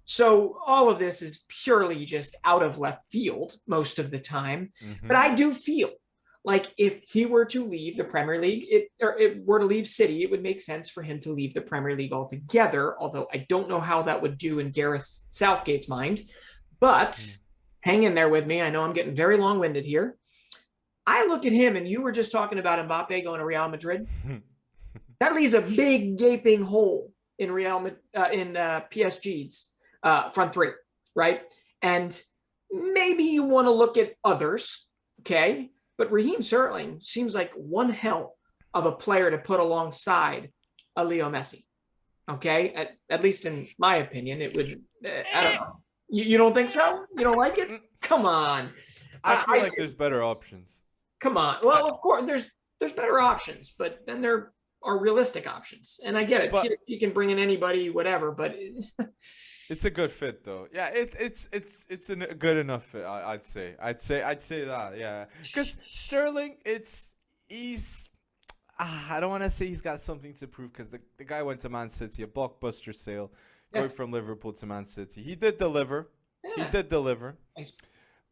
So all of this is purely just out of left field most of the time. But I do feel like if he were to leave the Premier League, or it were to leave City, it would make sense for him to leave the Premier League altogether, although I don't know how that would do in Gareth Southgate's mind. But hang in there with me. I know I'm getting very long-winded here. I look at him, and you were just talking about Mbappe going to Real Madrid. That leaves a big gaping hole in PSG's front three, right? And maybe you want to look at others, okay? But Raheem Sterling seems like one hell of a player to put alongside a Leo Messi, okay? At least in my opinion, it would. I don't know. You don't think so? You don't like it? Come on. I feel like there's better options. Come on. Well, of course, there's better options, but then there are realistic options. And I get it. But you can bring in anybody, whatever, but it's a good fit though. Yeah, it's a good enough fit, I'd say that, yeah. Because Sterling, he's I don't want to say he's got something to prove, because the guy went to Man City, a blockbuster sale, going from Liverpool to Man City. He did deliver. Yeah. He did deliver. Nice.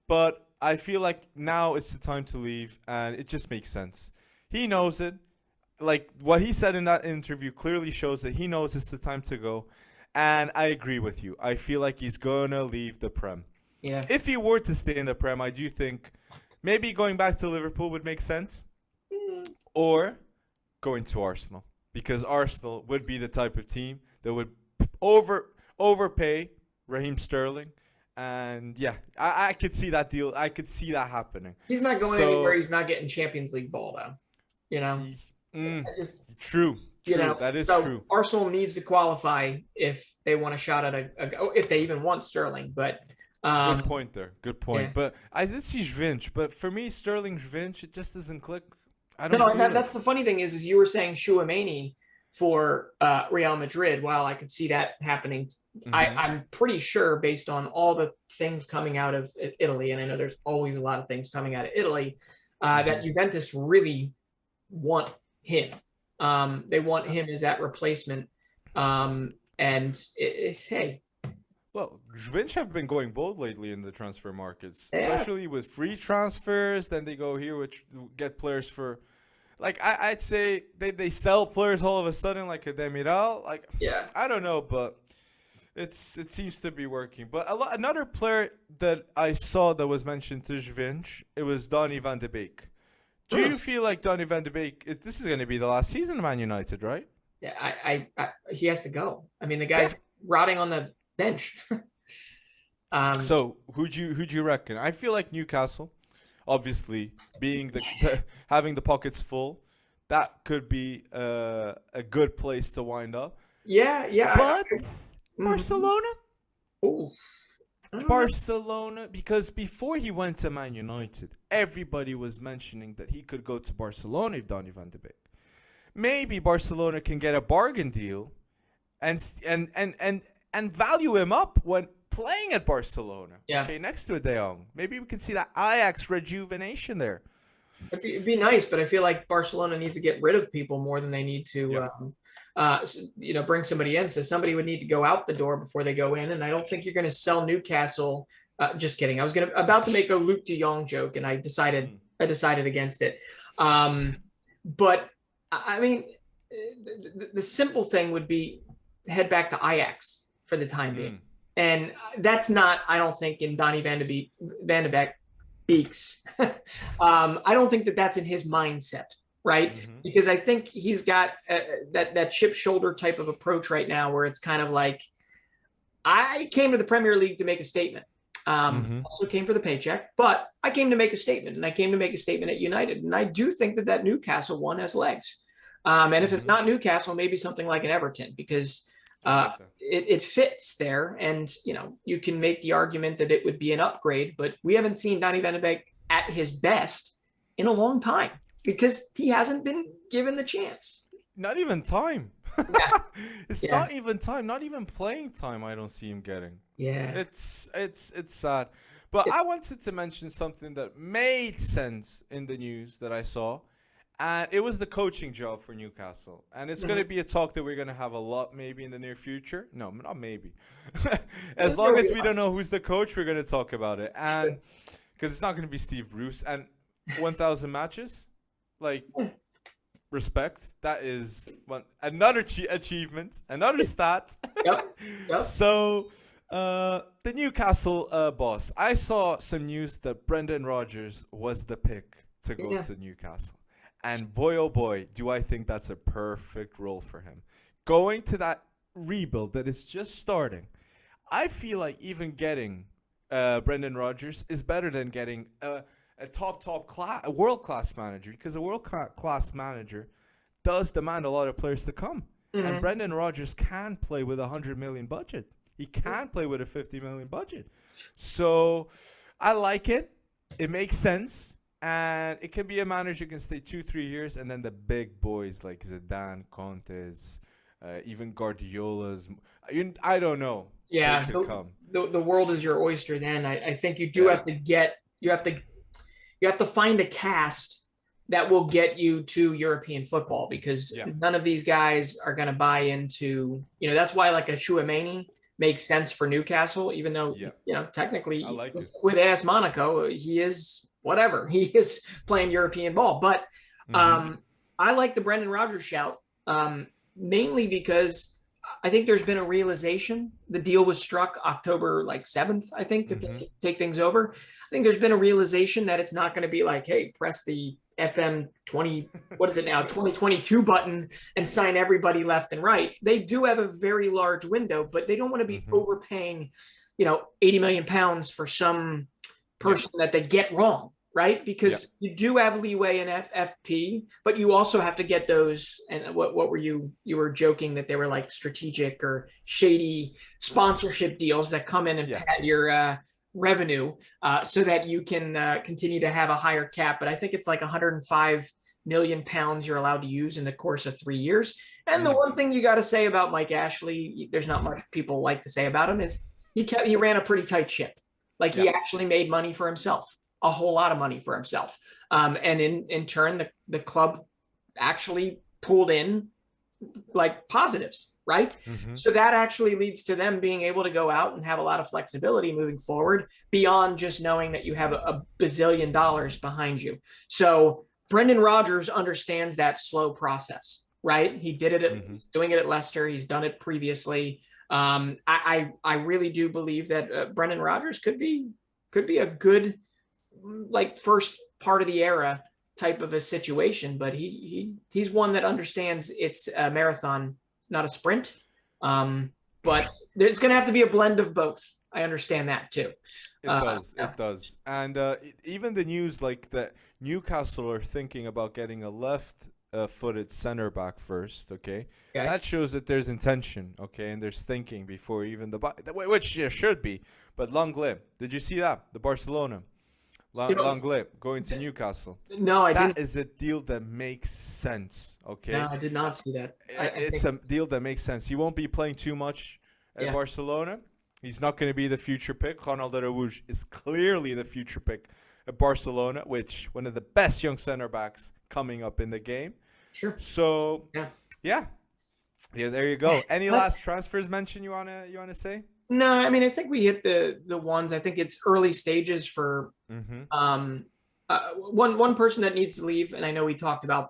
But I feel like now it's the time to leave, and it just makes sense. He knows it. Like, what he said in that interview clearly shows that he knows it's the time to go. And I agree with you. I feel like he's going to leave the Prem. Yeah. If he were to stay in the Prem, I do think maybe going back to Liverpool would make sense. Or going to Arsenal. Because Arsenal would be the type of team that would overpay Raheem Sterling. And yeah, I could see that deal. I could see that happening. He's not going anywhere. He's not getting Champions League ball, though. You know? True. You know, that is true. Arsenal needs to qualify if they want a shot at if they even want Sterling. But good point there. Good point. Yeah. But I did see Žvinč, but for me, Sterling Žvinč, it just doesn't click. I don't. No, that's the funny thing is you were saying Tchouaméni for Real Madrid. While I could see that happening, I'm pretty sure based on all the things coming out of Italy, and I know there's always a lot of things coming out of Italy, that Juventus really want him. They want him as that replacement. And hey. Well, Žvinč have been going bold lately in the transfer markets, especially with free transfers. Then they go here, which get players for, like, I'd say they sell players all of a sudden, like a Demiral. Like, yeah, I don't know, but it seems to be working. But another player that I saw that was mentioned to Žvinč, it was Donny van de Beek. Do you feel like Donny van de Beek, this is going to be the last season of Man United, right? Yeah, I he has to go. I mean, the guy's rotting on the bench. So who'd you reckon? I feel like Newcastle, obviously being having the pockets full, that could be a good place to wind up. Yeah. But Barcelona? Oh. Barcelona, because before he went to Man United, everybody was mentioning that he could go to Barcelona if Donny van de Beek. Maybe Barcelona can get a bargain deal and value him up when playing at Barcelona. Yeah. Okay, next to a De Jong. Maybe we can see that Ajax rejuvenation there. It'd be nice, but I feel like Barcelona needs to get rid of people more than they need to bring somebody in. So somebody would need to go out the door before they go in. And I don't think you're going to sell Newcastle. Just kidding. I was about to make a Luke de Jong joke, and I decided against it. But I mean, the simple thing would be head back to Ajax for the time being. And that's not, I don't think, in Donny van de Beek's. I don't think that that's in his mindset. Right. Because I think he's got that chip shoulder type of approach right now where it's kind of like, I came to the Premier League to make a statement. Also came for the paycheck, but I came to make a statement, and I came to make a statement at United. And I do think that Newcastle one has legs. And if it's not Newcastle, maybe something like an Everton, because it fits there. And, you know, you can make the argument that it would be an upgrade, but we haven't seen Donny van de Beek at his best in a long time because he hasn't been given the chance. Not even time. Yeah. It's Yeah. not even time. Not even playing time. I don't see him getting. Yeah. It's sad. But I wanted to mention something that made sense in the news that I saw, and it was the coaching job for Newcastle. And it's going to be a talk that we're going to have a lot maybe in the near future. No, not maybe. As long as we don't know who's the coach, we're going to talk about it. And because it's not going to be Steve Bruce. And 1,000 matches, like, respect. That is another achievement, another stat. Yep. Yep. So, the Newcastle boss. I saw some news that Brendan Rodgers was the pick to go to Newcastle. And boy, oh boy, do I think that's a perfect role for him. Going to that rebuild that is just starting. I feel like even getting Brendan Rodgers is better than getting a world-class manager, because a world-class manager does demand a lot of players to come. Mm-hmm. And Brendan Rodgers can play with a $100 million budget. He can play with a $50 million budget. So I like it. It makes sense. And it can be a manager who can stay 2-3 years, and then the big boys like Zidane, Contes, even Guardiola's. I don't know. Yeah, the world is your oyster. Then I think you do have to find a cast that will get you to European football, because none of these guys are going to buy into. That's why like a Chouameni makes sense for Newcastle, even though technically with AS Monaco he is. Whatever, he is playing European ball. But I like the Brendan Rodgers shout, mainly because I think there's been a realization. The deal was struck October 7th, I think, to take things over. I think there's been a realization that it's not going to be like, hey, press the FM 2022 button and sign everybody left and right. They do have a very large window, but they don't want to be overpaying, 80 million pounds for some person that they get wrong. Right? Because you do have leeway in FFP, but you also have to get those. And what were you were joking that they were like strategic or shady sponsorship deals that come in and pad your revenue so that you can continue to have a higher cap. But I think it's like 105 million pounds you're allowed to use in the course of 3 years. And the one thing you got to say about Mike Ashley, there's not much people like to say about him, is he ran a pretty tight ship. Like he actually made money for himself. A whole lot of money for himself. And in turn, the club actually pulled in like positives, right? So that actually leads to them being able to go out and have a lot of flexibility moving forward beyond just knowing that you have a bazillion dollars behind you. So Brendan Rodgers understands that slow process, right? He did it, he's doing it at Leicester. He's done it previously. I really do believe that Brendan Rodgers could be a good, like, first part of the era type of a situation, but he's one that understands it's a marathon, not a sprint. But there's going to have to be a blend of both. I understand that too. It does. And even the news like that Newcastle are thinking about getting a left-footed center back first. Okay, that shows that there's intention. Okay, and there's thinking before even which should be. But Longley, did you see that? The Barcelona. Longley going to Newcastle. No, I didn't. That is a deal that makes sense. Okay. No, I did not see that. It's a deal that makes sense. He won't be playing too much at Barcelona. He's not going to be the future pick. Ronald Araújo is clearly the future pick at Barcelona, which one of the best young center backs coming up in the game. Sure. So yeah, there you go. Any last transfers mention you wanna say? No, I mean, I think we hit the ones. I think it's early stages for one person that needs to leave, and I know we talked about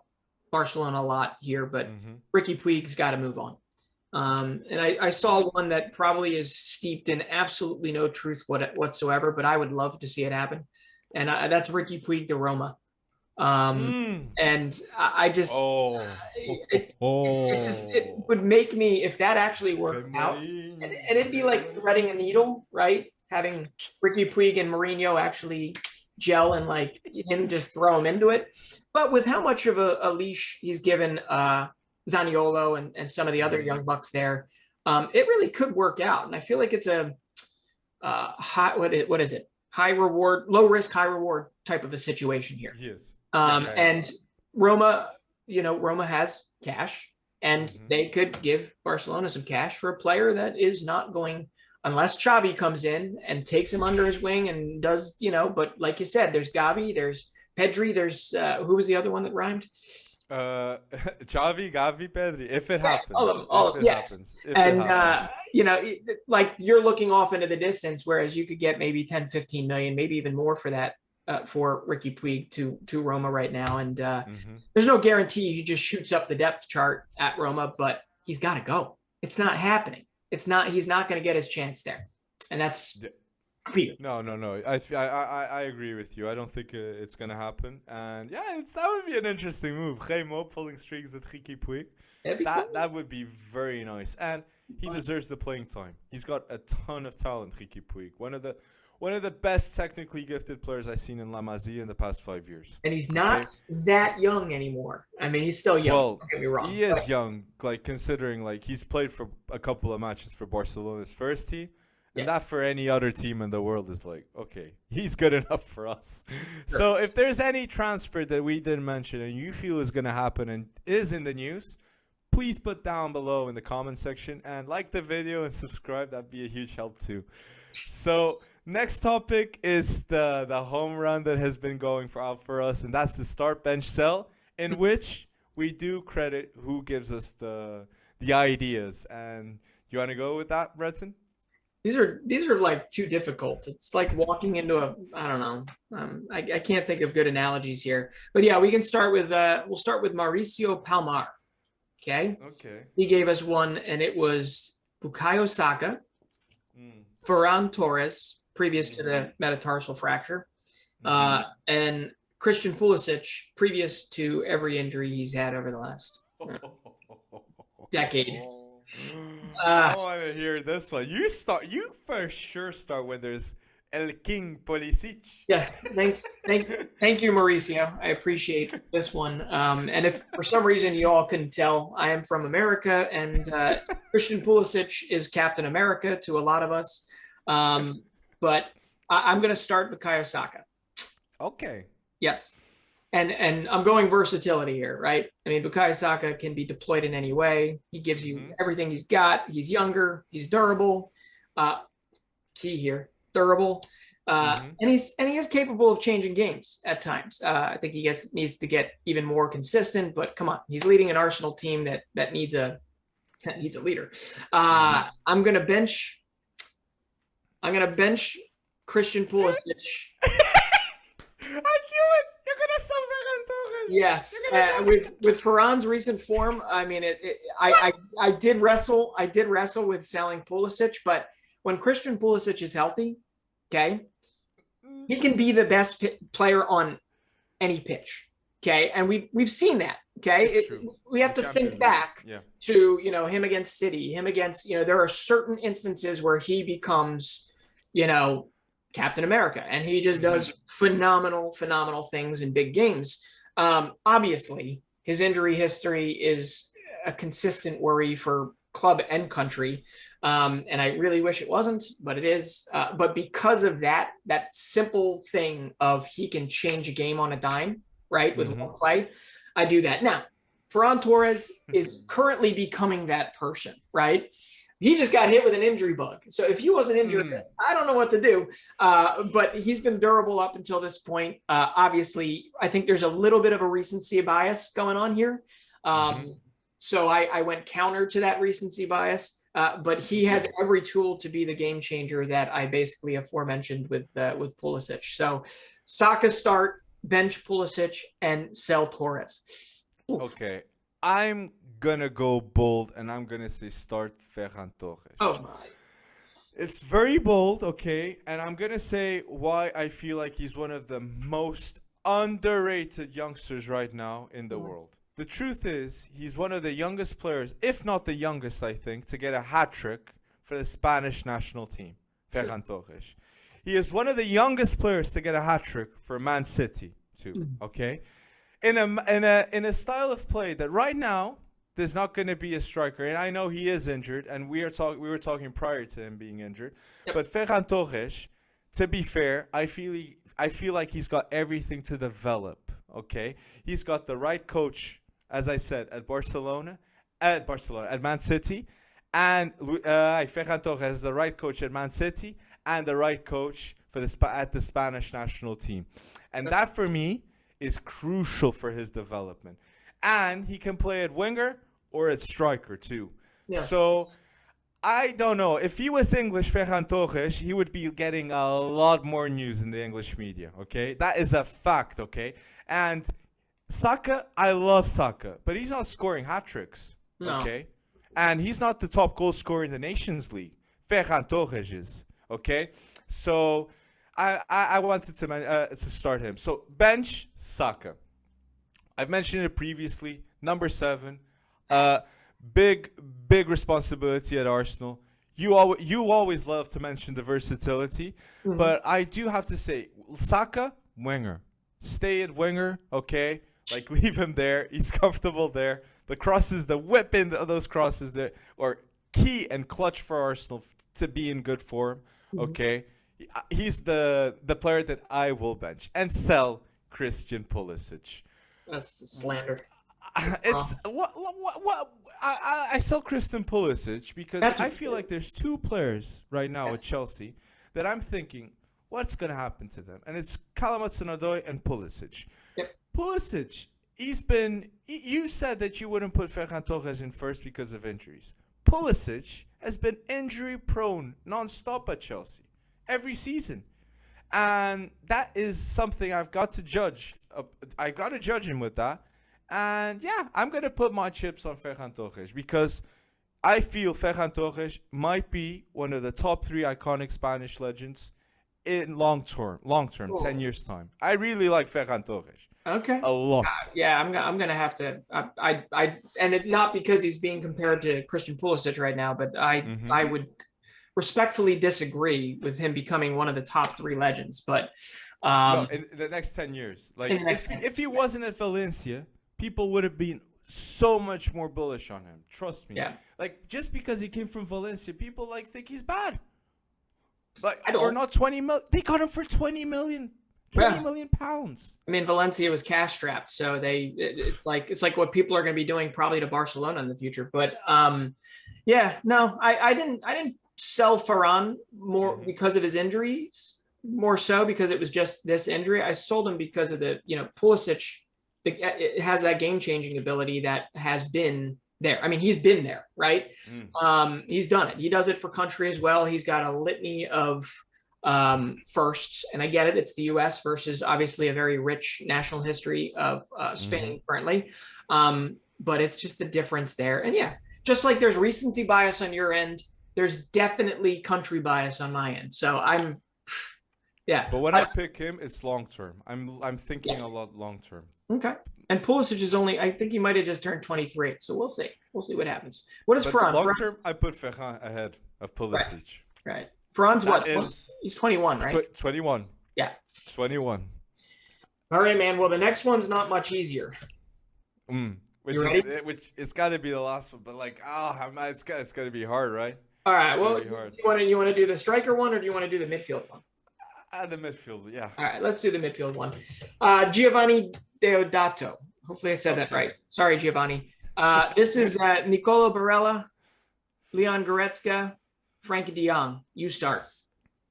Barcelona a lot here, but Ricky Puig's got to move on. And I saw one that probably is steeped in absolutely no truth whatsoever, but I would love to see it happen, and that's Ricky Puig to Roma. And I just, it would make me, if that actually worked out, and it'd be like threading a needle, right? Having Ricky Puig and Mourinho actually gel and like him just throw him into it. But with how much of a leash he's given Zaniolo and some of the other young bucks there, it really could work out. And I feel like it's a what is it? high reward, low risk, high reward type of a situation here. He is. And Roma, Roma has cash, and they could give Barcelona some cash for a player that is not going, unless Xavi comes in and takes him under his wing and does, but like you said, there's Gavi, there's Pedri, there's who was the other one that rhymed? Xavi, Gavi, Pedri. If it happens, happens. Like you're looking off into the distance, whereas you could get maybe 10, 15 million, maybe even more for that. For Ricky Puig to Roma right now. And there's no guarantee he just shoots up the depth chart at Roma, but he's got to go. It's not happening. He's not going to get his chance there. And that's clear. No. I agree with you. I don't think it's going to happen. And yeah, that would be an interesting move. Remo pulling strings with Ricky Puig. That would be very nice. And he deserves the playing time. He's got a ton of talent, Ricky Puig. One of the best technically gifted players I've seen in La Masia in the past 5 years. And he's not that young anymore. I mean, he's still young. Well, don't get me wrong. He is young, like considering like he's played for a couple of matches for Barcelona's first team. And that for any other team in the world is like, okay, he's good enough for us. Sure. So if there's any transfer that we didn't mention and you feel is going to happen and is in the news, please put down below in the comment section and like the video and subscribe. That'd be a huge help too. So next topic is the home run that has been going for us, and that's the start bench sell, in which we do credit who gives us the ideas. And you want to go with that, Breton? These are like too difficult. It's like walking into I don't know. I can't think of good analogies here. But yeah, we can start with we'll start with Mauricio Palmar. Okay. He gave us one, and it was Bukayo Saka, Ferran Torres, previous to the metatarsal fracture, and Christian Pulisic, previous to every injury he's had over the last decade. I want to hear this one. You for sure start when there's El King Pulisic. Yeah, thanks. Thank you, Mauricio. I appreciate this one. And if for some reason you all couldn't tell, I am from America, and Christian Pulisic is Captain America to a lot of us. But I'm going to start with Bukayo Saka. Okay. Yes. And I'm going versatility here, right? I mean, Bukayo Saka can be deployed in any way. He gives you everything he's got. He's younger. He's durable. Key here, durable. And he is capable of changing games at times. I think he needs to get even more consistent. But come on, he's leading an Arsenal team that needs a leader. I'm gonna bench Christian Pulisic. I knew it. You're gonna sell Ferran Torres. Yes, with Ferran's recent form, I mean, I did wrestle with selling Pulisic, but when Christian Pulisic is healthy, okay, he can be the best player on any pitch, okay, and we've seen that, okay. We have to think back to him against City, him against there are certain instances where he becomes Captain America, and he just does phenomenal things in big games. Obviously, his injury history is a consistent worry for club and country, and I really wish it wasn't, but it is. But because of that simple thing of he can change a game on a dime, right, with one play, I do that. Now, Ferran Torres is currently becoming that person, right? He just got hit with an injury bug. So if he wasn't injured, I don't know what to do. But he's been durable up until this point. Obviously, I think there's a little bit of a recency bias going on here. So I went counter to that recency bias. But he has every tool to be the game changer that I basically aforementioned with Pulisic. So Saka start, bench Pulisic, and sell Torres. Oof. Okay. I'm gonna go bold, and I'm gonna say start Ferran Torres. Oh my! It's very bold, okay, and I'm gonna say why I feel like he's one of the most underrated youngsters right now in the world. The truth is, he's one of the youngest players, if not the youngest, I think, to get a hat trick for the Spanish national team. Ferran Torres. He is one of the youngest players to get a hat trick for Man City too. Okay. In a style of play that right now there's not going to be a striker, and I know he is injured, and we were talking prior to him being injured. But Ferran Torres to be fair, I feel like he's got everything to develop. Okay, he's got the right coach, as I said, at Man City, and Ferran Torres is the right coach at Man City and the right coach for at the Spanish national team, and that for me is crucial for his development. And he can play at winger or at striker too. Yeah. So I don't know. If he was English, Ferran Torres, he would be getting a lot more news in the English media, okay? That is a fact, okay? And Saka, I love Saka, but he's not scoring hat-tricks, okay? And he's not the top goal scorer in the Nations League. Ferran Torres is, okay? So I wanted to start him. So bench, Saka. I've mentioned it previously. Number 7. Big responsibility at Arsenal. You always love to mention the versatility, but I do have to say, Saka, winger. Stay at winger, okay? Like, leave him there. He's comfortable there. The crosses, the whipping of those crosses there are key and clutch for Arsenal to be in good form, okay? He's the player that I will bench and sell Christian Pulisic. That's just slander. It's what I sell Christian Pulisic because I feel like there's 2 players right now at Chelsea that I'm thinking what's gonna happen to them, and it's Callum Hudson-Odoi and Pulisic. Yep. Pulisic, you said that you wouldn't put Ferran Torres in first because of injuries. Pulisic has been injury prone non-stop at Chelsea every season, and that is something I've got to judge. I got to judge him with that. And yeah, I'm going to put my chips on Ferran Torres because I feel Ferran Torres might be one of the top 3 iconic Spanish legends in long term, 10 years time. I really like Ferran Torres. Okay. A lot. Yeah, I'm gonna have to. Not because he's being compared to Christian Pulisic right now, but I would respectfully disagree with him becoming one of the top 3 legends. But no, in the next 10 years, like if he wasn't at Valencia, people would have been so much more bullish on him. Trust me. Yeah. Like, just because he came from Valencia, people think he's bad. Like, I don't. Or not 20 million. They got him for 20 million. 20 million pounds. I mean, Valencia was cash strapped, so it's like what people are going to be doing probably to Barcelona in the future. But yeah, no, I didn't sell Ferran more because of his injuries, more so because it was just this injury. I sold him because of Pulisic. It has that game-changing ability that has been there. I mean, he's been there, right? He's done it. He does it for country as well. He's got a litany of firsts, and I get it. It's the U.S. versus obviously a very rich national history of Spain currently. But it's just the difference there. And yeah, just like there's recency bias on your end, there's definitely country bias on my end. So yeah. But when I pick him, it's long-term. I'm thinking a lot long-term. Okay. And Pulisic is I think he might have just turned 23. So we'll see. We'll see what happens. What is Ferran? Long-term, I put Ferran ahead of Pulisic. Right. Ferran's what? He's 21, right? 21. Yeah. 21. All right, man. Well, the next one's not much easier. Which it's got to be the last one, but it's got to be hard, right? All right. Well, you want to do the striker one, or do you want to do the midfield one? The midfield, yeah. All right, let's do the midfield one. Giovanni Deodato. Hopefully I said that right. Sorry, Giovanni. This is Nicolo Barella, Leon Goretzka, Frankie de Jong. You start.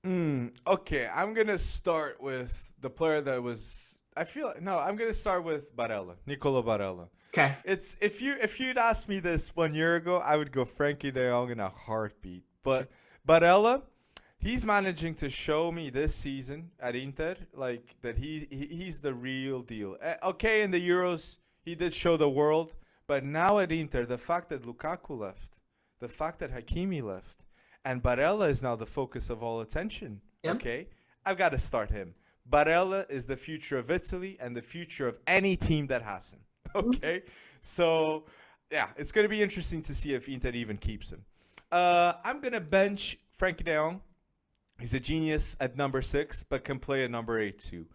Okay, I'm going to start with the player that was... I'm going to start with Barella, Nicolo Barella. Okay. It's if you'd asked me this 1 year ago, I would go Frankie de Jong in a heartbeat. But Barella... He's managing to show me this season at Inter, that he's the real deal. Okay, in the Euros, he did show the world, but now at Inter, the fact that Lukaku left, the fact that Hakimi left, and Barella is now the focus of all attention, okay, I've got to start him. Barella is the future of Italy and the future of any team that has him, okay? So, yeah, it's going to be interesting to see if Inter even keeps him. I'm going to bench Frankie de Jong. He's a genius at number 6, but can play at number 8 too.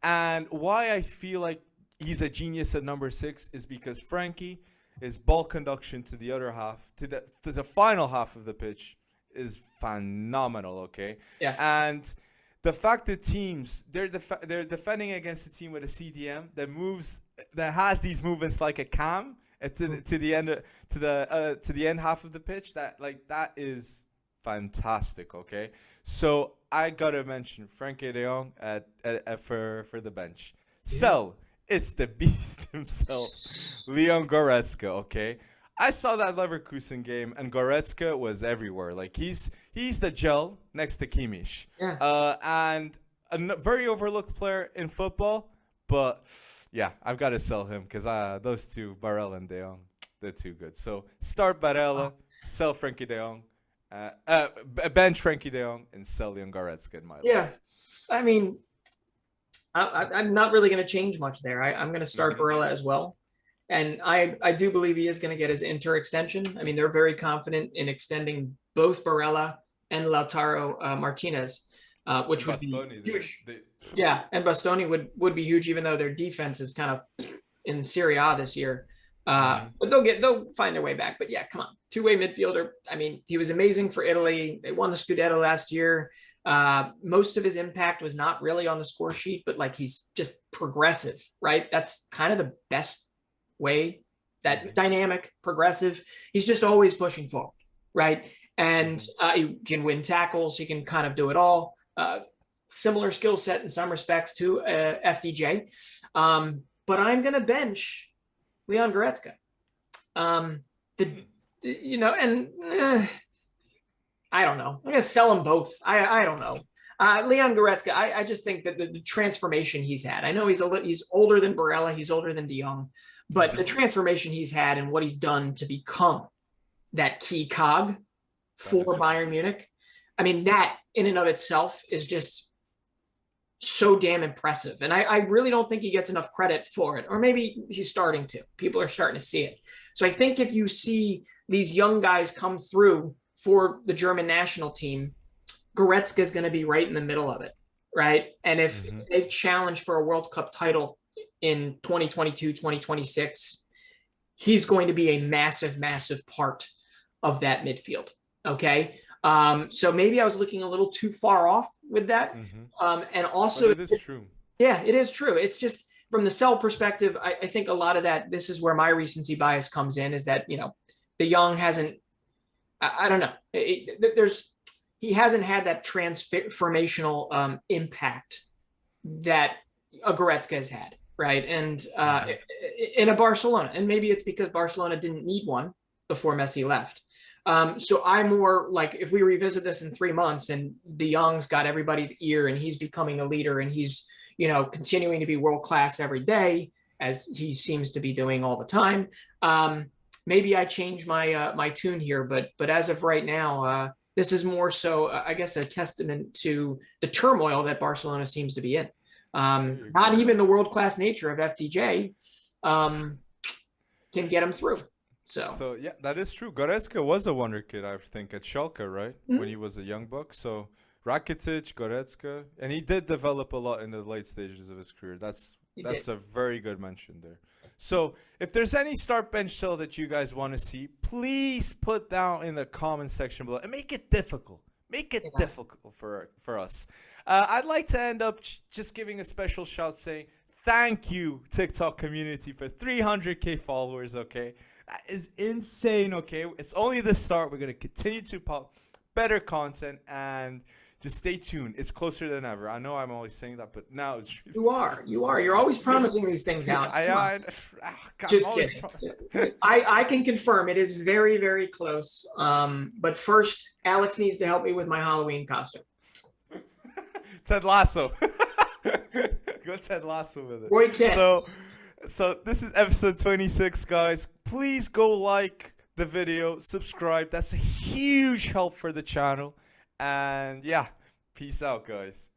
And why I feel like he's a genius at number 6 is because Frankie, his ball conduction to the other half, to the final half of the pitch, is phenomenal. Okay. Yeah. And the fact that teams they're defending against a team with a CDM that has these movements like a cam to the end to the end half of the pitch, that is fantastic. Okay, so I gotta mention Frankie De Jong for the bench. Sell, it's the beast himself, Leon Goretzka. Okay, I saw that Leverkusen game, and Goretzka was everywhere. Like he's the gel next to Kimmich. Yeah. And a very overlooked player in football. But yeah, I've got to sell him because those two, Barella and De Jong, they're too good. So start Barella, sell Frankie De Jong, bench Frankie De Jong, and sell Leon Goretzka in my list. I mean, I'm not really going to change much there. I'm going to start Barella as well. And I do believe he is going to get his Inter extension. I mean, they're very confident in extending both Barella and Lautaro Martinez, which would be huge. Yeah, and Bastoni would be huge, even though their defense is kind of in Serie A this year. But they'll find their way back. But yeah, come on, two-way midfielder. I mean, he was amazing for Italy. They won the Scudetto last year. Most of his impact was not really on the score sheet, but like he's just progressive, right? That's kind of the best way, that dynamic, progressive. He's just always pushing forward, right? And he can win tackles. He can kind of do it all. Similar skill set in some respects to FDJ. But I'm going to bench Leon Goretzka. I don't know. I'm going to sell them both. I don't know. Leon Goretzka, I just think that the transformation he's had, I know he's older than Barella, he's older than De Jong, but the transformation he's had and what he's done to become that key cog for Bayern Munich, I mean, that in and of itself is just so damn impressive. And I really don't think he gets enough credit for it. Or maybe he's starting to. People are starting to see it. So I think if you see these young guys come through for the German national team, Goretzka is going to be right in the middle of it, right? And if they've challenged for a World Cup title in 2022, 2026, he's going to be a massive, massive part of that midfield, okay? So maybe I was looking a little too far off with that. And also, but it is true. Yeah, it is true. It's just from the sell perspective, I think a lot of that, this is where my recency bias comes in, is that, De Jong hasn't, I don't know. He hasn't had that transformational impact that a Goretzka has had, right? And in a Barcelona, and maybe it's because Barcelona didn't need one before Messi left. So I'm more like, if we revisit this in 3 months and De Jong's got everybody's ear and he's becoming a leader and he's, continuing to be world-class every day, as he seems to be doing all the time, maybe I change my tune here. But as of right now, this is more so, I guess, a testament to the turmoil that Barcelona seems to be in. Not even the world-class nature of FDJ can get him through. So yeah, that is true. Goretzka was a Wonderkid, I think, at Schalke, right? When he was a young buck. So Rakitic, Goretzka, and he did develop a lot in the late stages of his career. That's a very good mention there. So if there's any start bench sell that you guys want to see, please put down in the comment section below and make it difficult. Make it difficult for us. I'd like to end up just giving a special shout saying thank you, TikTok community, for 300K followers, okay? That is insane, okay? It's only the start. We're going to continue to pop better content, and just stay tuned. It's closer than ever. I know I'm always saying that, but now it's really You are. You're always promising these things, Alex. Just kidding. I can confirm it is very, very close. But first, Alex needs to help me with my Halloween costume. Ted Lasso. Go Ted Lasso with it. Boy, kid. So this is episode 26, guys. Please go like the video, subscribe. That's a huge help for the channel. And yeah, peace out, guys.